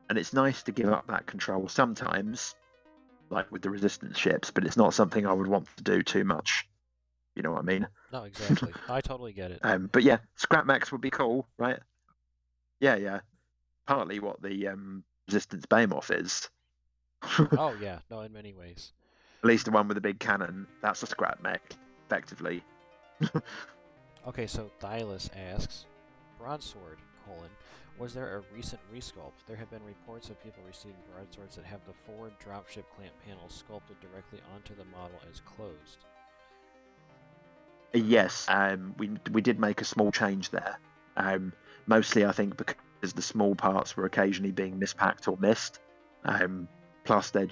Speaker 2: And it's nice to give up that control sometimes, like with the resistance ships, but it's not something I would want to do too much. You know what I mean?
Speaker 1: No, exactly. I totally get it.
Speaker 2: But yeah, scrap mechs would be cool, right? Yeah. Partly what the resistance behemoth is.
Speaker 1: Oh, yeah. No, in many ways.
Speaker 2: At least the one with the big cannon, that's a scrap mech, effectively.
Speaker 1: Okay, so Thylus asks, Broadsword, was there a recent resculpt? There have been reports of people receiving broadswords that have the forward dropship clamp panel sculpted directly onto the model as closed.
Speaker 2: Yes, we did make a small change there. Mostly, I think, because the small parts were occasionally being mispacked or missed. Plus, they're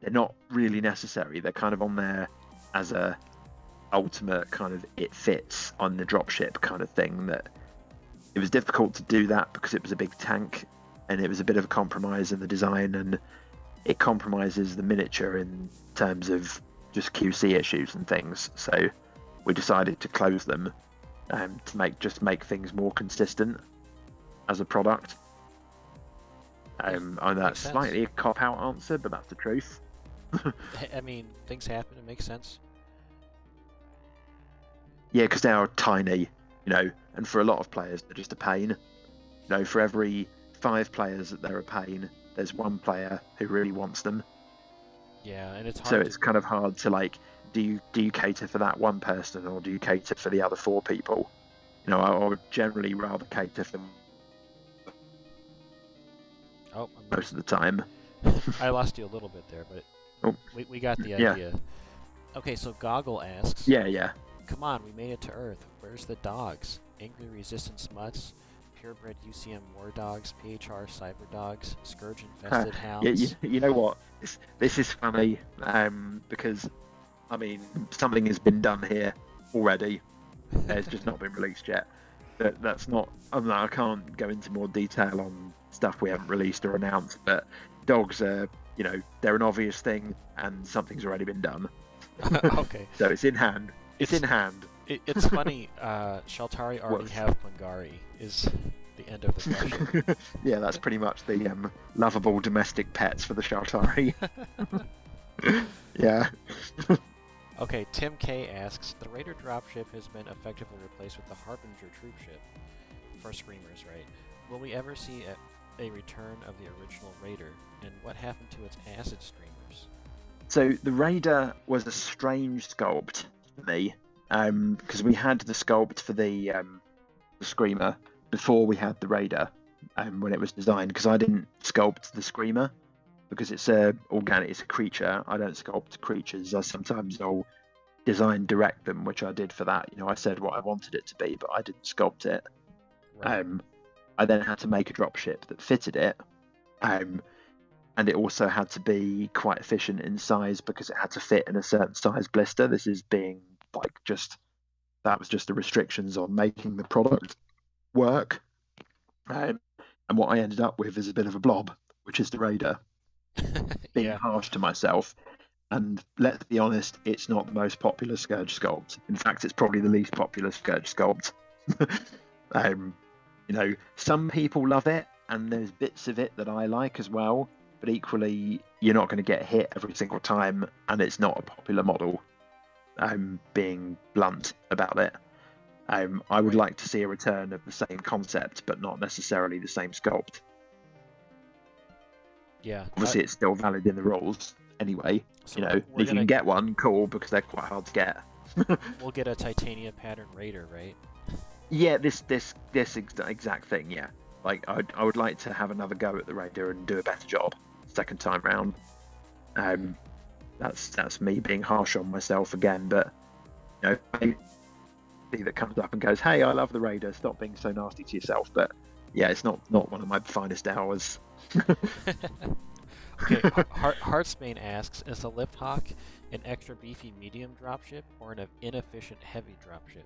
Speaker 2: not really necessary. They're kind of on there as a ultimate kind of it fits on the dropship kind of thing. That it was difficult to do that because it was a big tank, and it was a bit of a compromise in the design, and it compromises the miniature in terms of just QC issues and things. So we decided to close them to make things more consistent as a product. I know that's slightly a cop-out answer, but that's the truth.
Speaker 1: I mean, things happen. It makes sense.
Speaker 2: Yeah, because they are tiny, and for a lot of players, they're just a pain. For every 5 players that they're a pain, there's 1 player who really wants them.
Speaker 1: Yeah, and it's hard.
Speaker 2: So it's kind of hard to do you cater for that 1 person, or do you cater for the other 4 people? I would generally rather cater for most of the time.
Speaker 1: I lost you a little bit there, but we got the idea. Okay, so Goggle asks.
Speaker 2: Yeah.
Speaker 1: Come on, we made it to Earth. Where's the dogs? Angry Resistance Mutts, Purebred UCM War Dogs, PHR Cyber Dogs, Scourge Infested Hounds.
Speaker 2: You know what? This is funny because, I mean, something has been done here already. It's just not been released yet. That's not. I can't go into more detail on stuff we haven't released or announced. But dogs are, they're an obvious thing and something's already been done.
Speaker 1: Okay.
Speaker 2: So it's in hand. It's in hand.
Speaker 1: It's funny, Shaltari already have Pungari, is the end of the question.
Speaker 2: Yeah, that's pretty much the lovable domestic pets for the Shaltari. Yeah.
Speaker 1: Okay, Tim K asks, the Raider dropship has been effectively replaced with the Harbinger troopship for Screamers, right? Will we ever see a return of the original Raider, and what happened to its acid streamers?
Speaker 2: So the Raider was a strange sculpt for me, because we had the sculpt for the Screamer before we had the Raider, when it was designed. Because I didn't sculpt the Screamer because it's a creature. I don't sculpt creatures. I'll design direct them, which I did for that. I said what I wanted it to be, but I didn't sculpt it.
Speaker 1: Right.
Speaker 2: I then had to make a dropship that fitted it. And it also had to be quite efficient in size because it had to fit in a certain size blister. This is being that was just the restrictions on making the product work. And what I ended up with is a bit of a blob, which is the Raider. Being harsh to myself. And let's be honest, it's not the most popular Scourge sculpt. In fact, it's probably the least popular Scourge sculpt. Some people love it, and there's bits of it that I like as well. But equally, you're not going to get hit every single time, and it's not a popular model. Being blunt about it. I would like to see a return of the same concept, but not necessarily the same sculpt.
Speaker 1: Yeah.
Speaker 2: Obviously, it's still valid in the rules anyway.
Speaker 1: So
Speaker 2: if you can get one, cool, because they're quite hard to get.
Speaker 1: We'll get a Titania pattern Raider, right?
Speaker 2: Yeah, this exact thing. Yeah, I would like to have another go at the Raider and do a better job second time round. That's me being harsh on myself again, but maybe that comes up and goes, "Hey, I love the Raider. Stop being so nasty to yourself." But yeah, it's not one of my finest hours.
Speaker 1: Okay, Heartsbane asks, is the Lift Hawk an extra beefy medium dropship or an inefficient heavy dropship?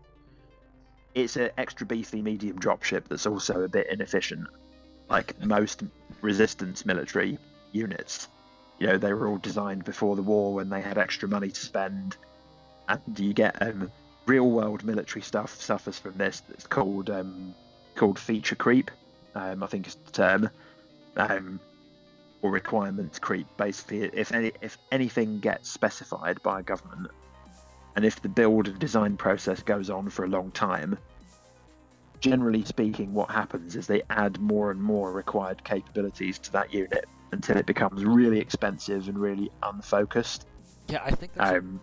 Speaker 2: It's an extra beefy medium dropship that's also a bit inefficient. Like most resistance military units, they were all designed before the war when they had extra money to spend, and you get real world military stuff suffers from this. That's called feature creep. I think is the term. Or requirements creep. Basically, if anything gets specified by a government, and if the build and design process goes on for a long time, generally speaking, what happens is they add more and more required capabilities to that unit until it becomes really expensive and really unfocused.
Speaker 1: Yeah, I think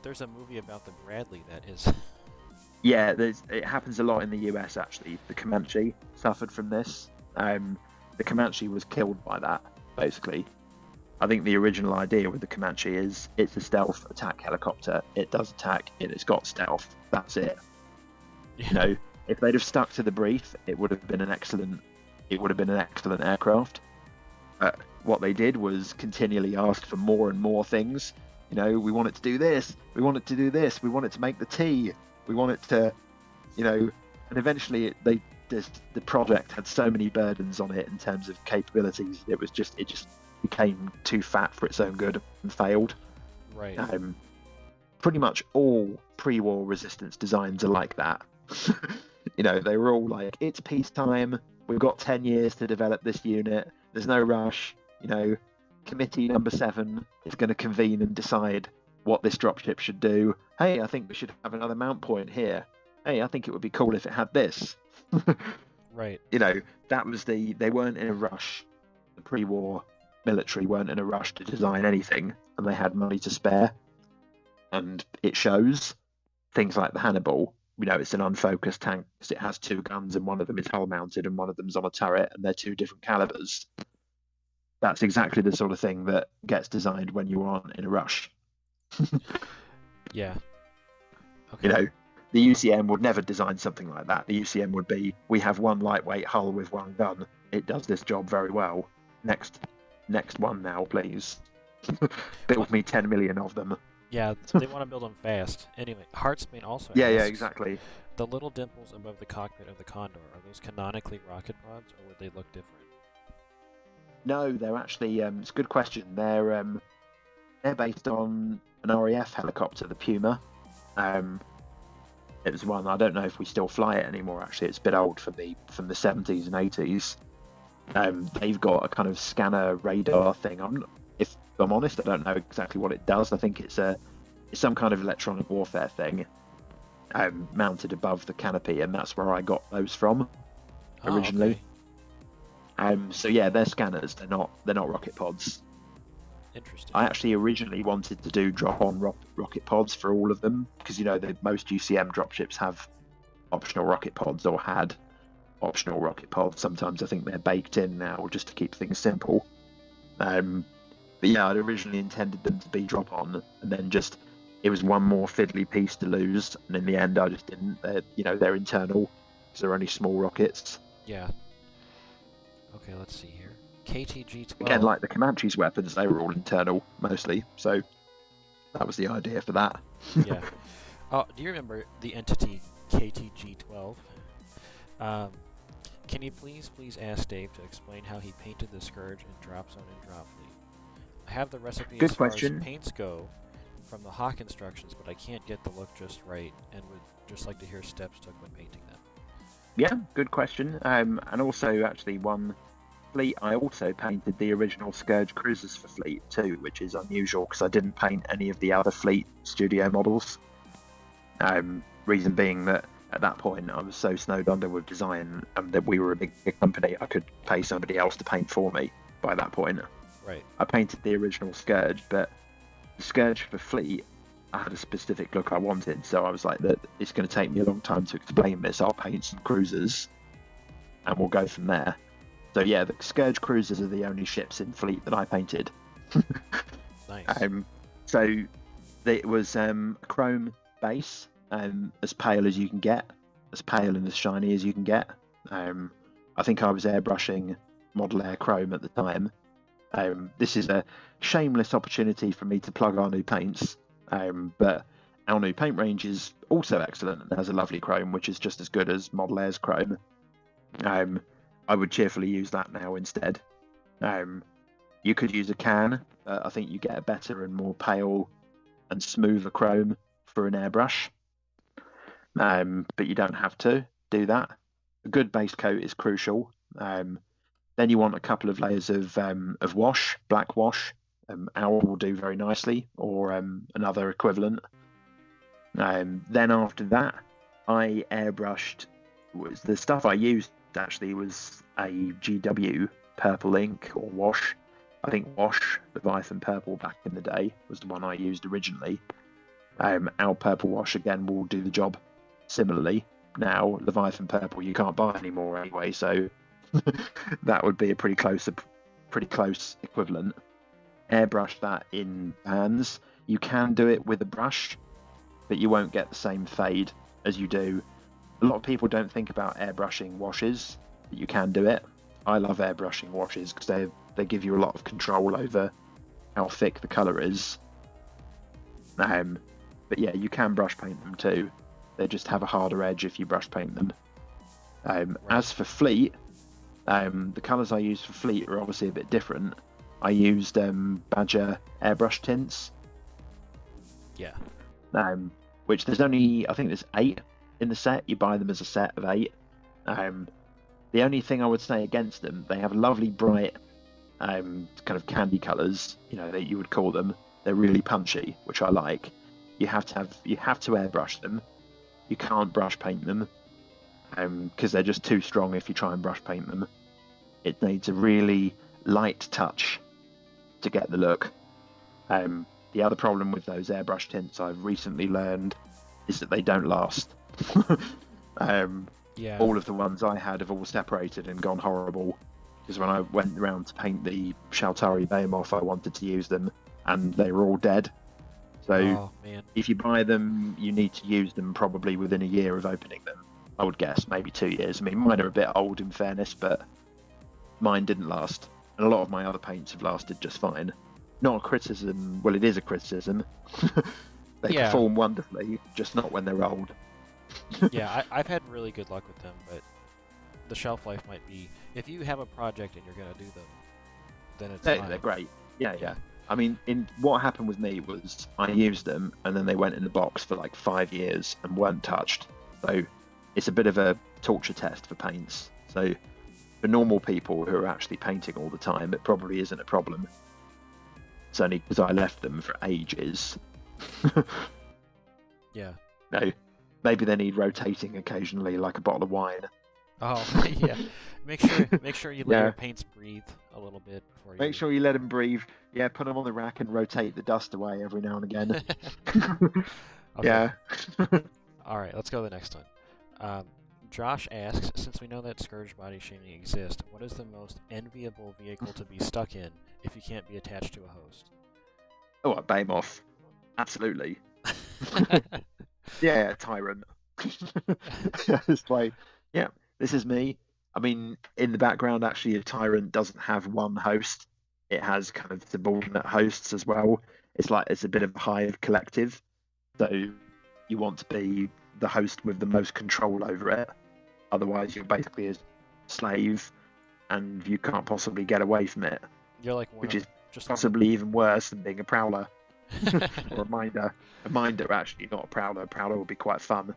Speaker 1: there's a movie about the Bradley that is.
Speaker 2: Yeah, it happens a lot in the US actually. The Comanche suffered from this. The Comanche was killed by that. Basically, I think the original idea with the Comanche is it's a stealth attack helicopter. It does attack, it's got stealth. That's it.
Speaker 1: Yeah.
Speaker 2: If they'd have stuck to the brief, it would have been an excellent aircraft. What they did was continually ask for more and more things. We want it to do this. We want it to do this. We want it to make the tea. We want it to, and eventually the project had so many burdens on it in terms of capabilities. It just became too fat for its own good and failed.
Speaker 1: Right.
Speaker 2: Pretty much all pre-war resistance designs are like that. They were all like, it's peacetime. We've got 10 years to develop this unit. There's no rush. Committee number 7 is going to convene and decide what this dropship should do. Hey, I think we should have another mount point here. Hey, I think it would be cool if it had this.
Speaker 1: Right.
Speaker 2: That was they weren't in a rush. The pre-war military weren't in a rush to design anything, and they had money to spare. And it shows. Things like the Hannibal, it's an unfocused tank because it has 2 guns and one of them is hull mounted and one of them's on a turret, and they're 2 different calibers. That's exactly the sort of thing that gets designed when you aren't in a rush.
Speaker 1: Yeah. Okay.
Speaker 2: The UCM would never design something like that. The UCM would be, we have one lightweight hull with 1 gun. It does this job very well. Next one now, please. Build me 10 million of them.
Speaker 1: Yeah, they want to build them fast. Anyway, Heartsbane also
Speaker 2: Yeah,
Speaker 1: asks,
Speaker 2: exactly.
Speaker 1: the little dimples above the cockpit of the Condor, are those canonically rocket pods, or would they look different?
Speaker 2: No, they're actually. It's a good question. They're based on an RAF helicopter, the Puma. It was one. I don't know if we still fly it anymore. Actually, it's a bit old for me, from the 70s and 80s. They've got a kind of scanner radar thing. If I'm honest, I don't know exactly what it does. I think it's some kind of electronic warfare thing, mounted above the canopy, and that's where I got those from originally. So yeah, they're scanners. They're not rocket pods.
Speaker 1: Interesting.
Speaker 2: I actually originally wanted to do drop-on rocket pods for all of them, because most UCM dropships have optional rocket pods, or had optional rocket pods. Sometimes I think they're baked in now just to keep things simple. But yeah, I'd originally intended them to be drop-on, and then it was one more fiddly piece to lose, and in the end I just didn't. They're internal, because they're only small rockets.
Speaker 1: Yeah. Okay, let's see here. KTG-12.
Speaker 2: Again, like the Comanche's weapons, they were all internal mostly, so that was the idea for that.
Speaker 1: Yeah. Oh, do you remember the entity KTG-12? Can you please ask Dave to explain how he painted the Scourge in Drop Zone and Drop Fleet? I have the recipe
Speaker 2: Good
Speaker 1: as far
Speaker 2: question.
Speaker 1: as paints go from the Hawk instructions, but I can't get the look just right, and would just like to hear steps took when painting them.
Speaker 2: Yeah, good question. And also, actually, one Fleet, I also painted the original Scourge cruisers for Fleet too, which is unusual because I didn't paint any of the other Fleet studio models. Reason being that at that point I was so snowed under with design, and that we were a big company, I could pay somebody else to paint for me by that point.
Speaker 1: Right.
Speaker 2: I painted the original Scourge, but the Scourge for Fleet, I had a specific look I wanted, so I was like, that it's going to take me a long time to explain this. I'll paint some cruisers and we'll go from there. So yeah, the Scourge cruisers are the only ships in Fleet that I painted.
Speaker 1: Nice.
Speaker 2: So it was a chrome base, as pale as you can get, as pale and as shiny as you can get. I think I was airbrushing Model Air Chrome at the time. This is a shameless opportunity for me to plug our new paints, but our new paint range is also excellent and has a lovely chrome, which is just as good as Model Air's chrome. I would cheerfully use that now instead. You could use a can. I think you get a better and more pale and smoother chrome for an airbrush, but you don't have to do that. A good base coat is crucial. Then you want a couple of layers of wash, black wash. Owl will do very nicely, or another equivalent. Then after that, I airbrushed. The stuff I used actually was a GW purple ink or wash. I think wash, Leviathan purple back in the day, was the one I used originally. Our purple wash again will do the job similarly. Now Leviathan purple you can't buy anymore anyway, so that would be a pretty close equivalent. Airbrush that in bands. You can do it with a brush, but you won't get the same fade as you do. A lot of people don't think about airbrushing washes, but you can do it. I love airbrushing washes because they give you a lot of control over how thick the colour is. But yeah, you can brush paint them too. They just have a harder edge if you brush paint them. As for Fleet, the colours I use for Fleet are obviously a bit different. I used Badger airbrush tints.
Speaker 1: Yeah.
Speaker 2: Which I think there's 8 in the set. You buy them as a set of 8. The only thing I would say against them, they have lovely bright kind of candy colours, that you would call them. They're really punchy, which I like. You have to airbrush them. You can't brush paint them because they're just too strong if you try and brush paint them. It needs a really light touch to get the look. The other problem with those airbrush tints I've recently learned is that they don't last.
Speaker 1: Yeah.
Speaker 2: All of the ones I had have all separated and gone horrible, because when I went around to paint the Shaltari Behemoth, I wanted to use them and they were all dead. So if you buy them, you need to use them probably within a year of opening them. I would guess maybe 2 years. I mean, mine are a bit old in fairness, but mine didn't last. And a lot of my other paints have lasted just fine. Not a criticism. Well, it is a criticism. They perform wonderfully, just not when they're old.
Speaker 1: Yeah, I've had really good luck with them, but the shelf life might be... If you have a project and you're going to do them, then it's
Speaker 2: They're
Speaker 1: fine.
Speaker 2: great. Yeah,
Speaker 1: Yeah.
Speaker 2: yeah. I mean, in what happened with me was I used them and then they went in the box for like 5 years and weren't touched. So it's a bit of a torture test for paints. So for normal people who are actually painting all the time, it probably isn't a problem. It's only because I left them for ages.
Speaker 1: Yeah.
Speaker 2: No, maybe they need rotating occasionally, like a bottle of wine.
Speaker 1: Oh, yeah. Make sure you let
Speaker 2: Yeah.
Speaker 1: your paints breathe a little bit before you.
Speaker 2: Make sure you let them breathe. Yeah, put them on the rack and rotate the dust away every now and again.
Speaker 1: Okay.
Speaker 2: Yeah.
Speaker 1: All right. Let's go to the next one. Um, Josh asks, since we know that Scourge Body shaming exists, what is the most enviable vehicle to be stuck in if you can't be attached to a host?
Speaker 2: Oh, a behemoth. Absolutely. Yeah, tyrant. It's like, yeah, this is me. I mean, in the background, actually, a tyrant doesn't have one host. It has kind of subordinate hosts as well. It's like it's a bit of a hive collective. So you want to be the host with the most control over it. Otherwise, you're basically a slave, and you can't possibly get away from it.
Speaker 1: You're like one
Speaker 2: Which
Speaker 1: of
Speaker 2: is
Speaker 1: just
Speaker 2: possibly even worse than being a prowler or a minder. A minder, actually, not a prowler. A prowler would be quite fun.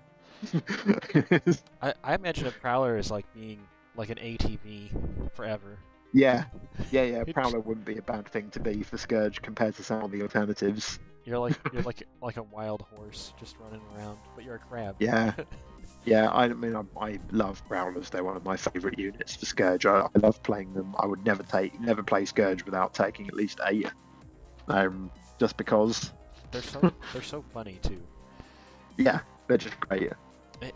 Speaker 1: I imagine a prowler is like being like an ATV forever.
Speaker 2: Yeah. Prowler wouldn't be a bad thing to be for Scourge compared to some of the alternatives.
Speaker 1: You're like a wild horse just running around, but you're a crab.
Speaker 2: Yeah. Yeah, I mean, I love Prowlers. They're one of my favourite units for Scourge. I love playing them. I would never play Scourge without taking at least 8. Just because.
Speaker 1: They're so funny too.
Speaker 2: Yeah, they're just great.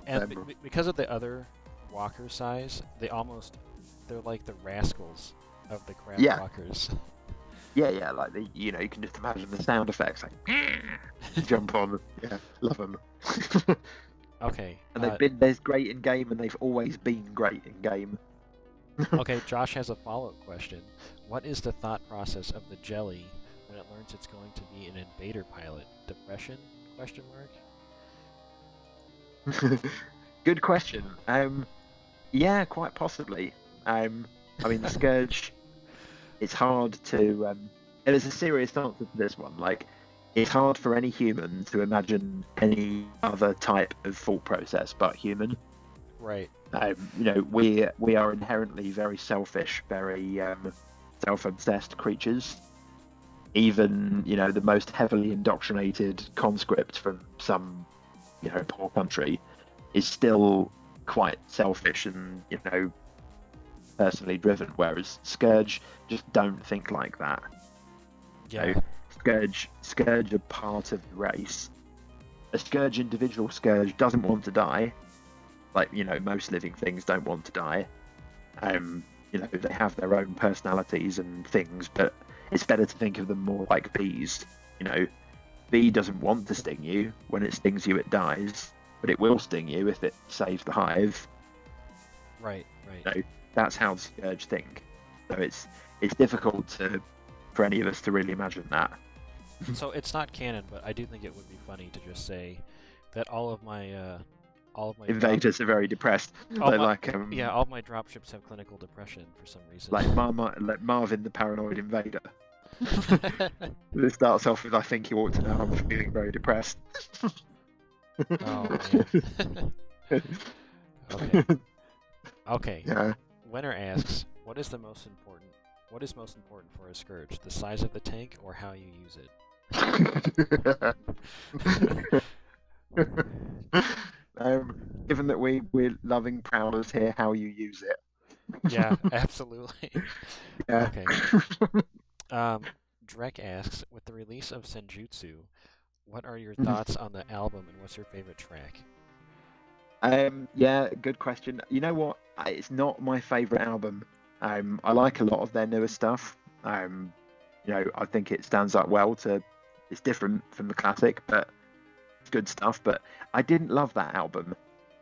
Speaker 1: And because of the other walker size, they're like the rascals of the crab walkers.
Speaker 2: Yeah, like you can just imagine the sound effects, like jump on. Yeah, love them.
Speaker 1: Okay.
Speaker 2: And they're great in game, and they've always been great in game.
Speaker 1: Okay, Josh has a follow-up question. What is the thought process of the jelly when it learns it's going to be an invader pilot? Depression? Question mark.
Speaker 2: Good question. Yeah, quite possibly. I mean, the Scourge. It's hard to. There's a serious answer to this one. Like, it's hard for any human to imagine any other type of thought process but human.
Speaker 1: Right.
Speaker 2: We are inherently very selfish, very self-obsessed creatures. Even the most heavily indoctrinated conscript from some poor country is still quite selfish and personally driven, whereas Scourge just don't think like that.
Speaker 1: Yeah.
Speaker 2: Scourge are part of the race. A Scourge individual Scourge doesn't want to die. Like, most living things don't want to die. They have their own personalities and things, but it's better to think of them more like bees. Bee doesn't want to sting you. When it stings you, it dies, but it will sting you if it saves the hive.
Speaker 1: Right.
Speaker 2: That's how the Scourge think. So it's difficult for any of us to really imagine that.
Speaker 1: So it's not canon, but I do think it would be funny to just say that all of my
Speaker 2: invaders are very depressed.
Speaker 1: all of my dropships have clinical depression for some reason.
Speaker 2: Like Marvin the paranoid invader. It starts off with, I think you ought to know I'm feeling very depressed.
Speaker 1: Oh man. Okay.
Speaker 2: Yeah.
Speaker 1: Wenner asks, what is most important for a Scourge? The size of the tank or how you use it?
Speaker 2: Given that we're loving Prowlers here, how you use it.
Speaker 1: Yeah, absolutely.
Speaker 2: Yeah.
Speaker 1: Okay. Drek asks, with the release of Senjutsu, what are your thoughts on the album and what's your favorite track?
Speaker 2: Yeah, good question. You know what? It's not my favorite album. I like a lot of their newer stuff. I think it stands up well to. It's different from the classic, but it's good stuff. But I didn't love that album.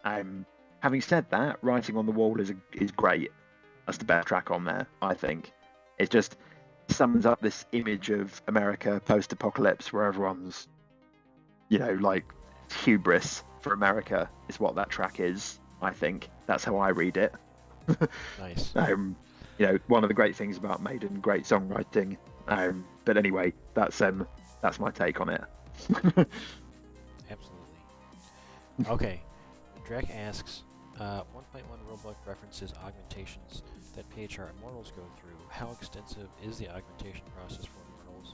Speaker 2: Having said that, Writing on the Wall is great. That's the best track on there, I think. It just summons up this image of America post-apocalypse where everyone's, like hubris for America is what that track is. I think that's how I read it.
Speaker 1: Nice.
Speaker 2: one of the great things about Maiden, great songwriting. But anyway, that's my take on it.
Speaker 1: Absolutely. Okay. Drek asks, 1.1 rulebook references augmentations that PHR Immortals go through. How extensive is the augmentation process for Immortals,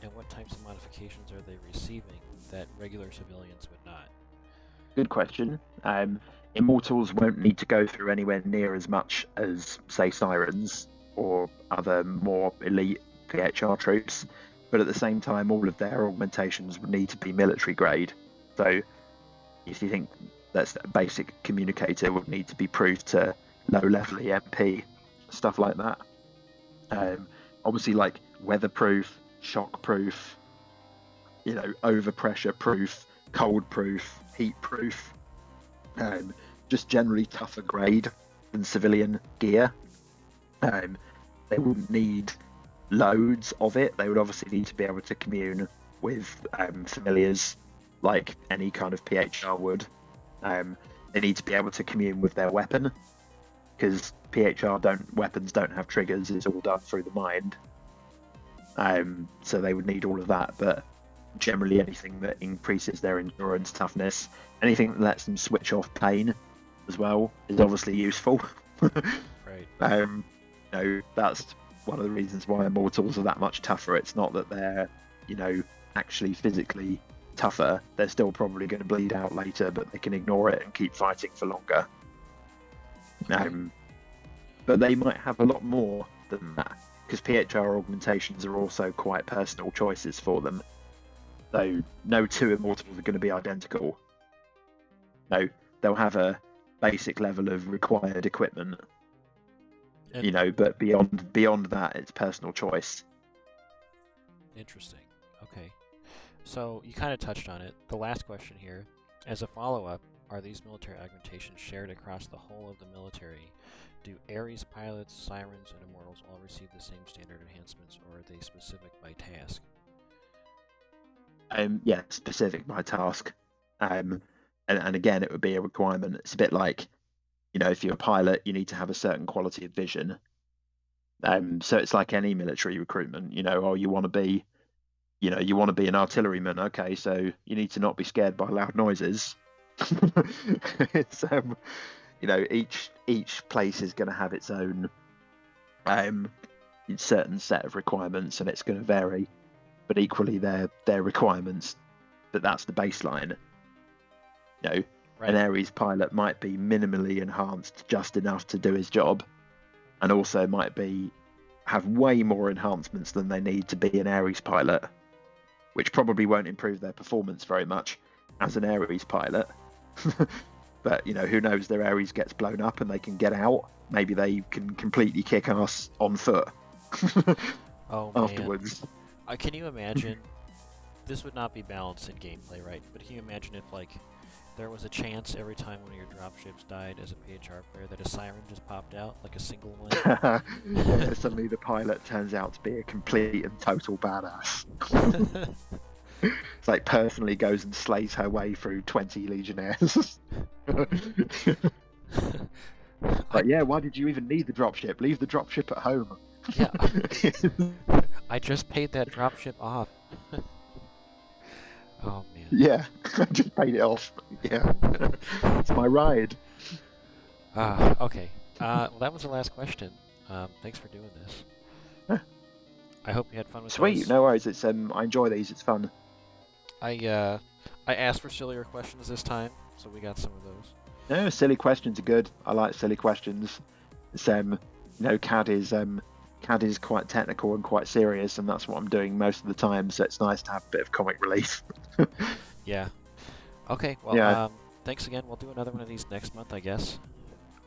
Speaker 1: and what types of modifications are they receiving that regular civilians would not?
Speaker 2: Good question. Immortals won't need to go through anywhere near as much as, say, Sirens or other more elite PHR troops, but at the same time, all of their augmentations would need to be military grade. So if you think that's a basic communicator, would need to be proved to low-level EMP, stuff like that. Obviously, like weatherproof, shockproof, overpressure proof, cold proof, heat proof, just generally tougher grade than civilian gear. They wouldn't need loads of it. They would obviously need to be able to commune with familiars like any kind of PHR would. They need to be able to commune with their weapon, because weapons don't have triggers. It's all done through the mind. So they would need all of that, but generally anything that increases their endurance, toughness, anything that lets them switch off pain as well is obviously useful.
Speaker 1: Right.
Speaker 2: That's one of the reasons why Immortals are that much tougher. It's not that they're, actually physically tougher. They're still probably going to bleed out later, but they can ignore it and keep fighting for longer. But they might have a lot more than that, because PHR augmentations are also quite personal choices for them. So no two Immortals are going to be identical. No, they'll have a basic level of required equipment, but beyond that, it's personal choice.
Speaker 1: Interesting. Okay. So you kind of touched on it. The last question here, as a follow-up, are these military augmentations shared across the whole of the military? Do Ares pilots, Sirens, and Immortals all receive the same standard enhancements, or are they specific by task?
Speaker 2: Specific by task. And again, it would be a requirement. It's a bit like, if you're a pilot, you need to have a certain quality of vision. So it's like any military recruitment. You want to be, an artilleryman. Okay, so you need to not be scared by loud noises. It's each place is going to have its own certain set of requirements, and it's going to vary. But equally, their requirements. But that's the baseline. Right. An Ares pilot might be minimally enhanced just enough to do his job, and also might have way more enhancements than they need to be an Ares pilot, which probably won't improve their performance very much as an Ares pilot. But who knows? Their Ares gets blown up and they can get out. Maybe they can completely kick ass on foot. Afterwards.
Speaker 1: Can you imagine? This would not be balanced in gameplay, right? But can you imagine if, there was a chance every time one of your dropships died as a PHR player that a siren just popped out, like a single one?
Speaker 2: Suddenly the pilot turns out to be a complete and total badass. It's like personally goes and slays her way through 20 legionnaires. Why did you even need the dropship? Leave the dropship at home.
Speaker 1: Yeah. I just paid that dropship off. Oh, man.
Speaker 2: Yeah, I just paid it off. Yeah. It's my ride.
Speaker 1: Okay. Well, that was the last question. Thanks for doing this. I hope you had fun with
Speaker 2: Sweet,
Speaker 1: those.
Speaker 2: no worries. It's I enjoy these. It's fun.
Speaker 1: I asked for sillier questions this time, so we got some of those.
Speaker 2: No, silly questions are good. I like silly questions. It's CAD is quite technical and quite serious, and that's what I'm doing most of the time. So it's nice to have a bit of comic relief.
Speaker 1: Yeah. Okay. Well, thanks again. We'll do another one of these next month, I guess.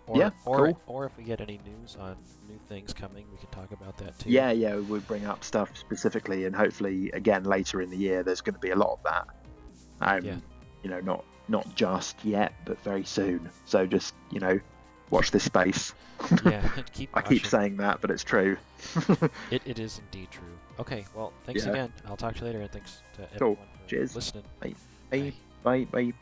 Speaker 1: Cool. Or if we get any news on new things coming, we can talk about that too.
Speaker 2: Yeah, we'll bring up stuff specifically, and hopefully, again, later in the year, there's going to be a lot of that. Not just yet, but very soon. So just, watch this space.
Speaker 1: Yeah,
Speaker 2: I keep saying that, but it's true.
Speaker 1: It is indeed true. Okay, well, thanks again. I'll talk to you later, and thanks to
Speaker 2: Cool.
Speaker 1: everyone for
Speaker 2: Cheers.
Speaker 1: listening.
Speaker 2: Bye. Bye.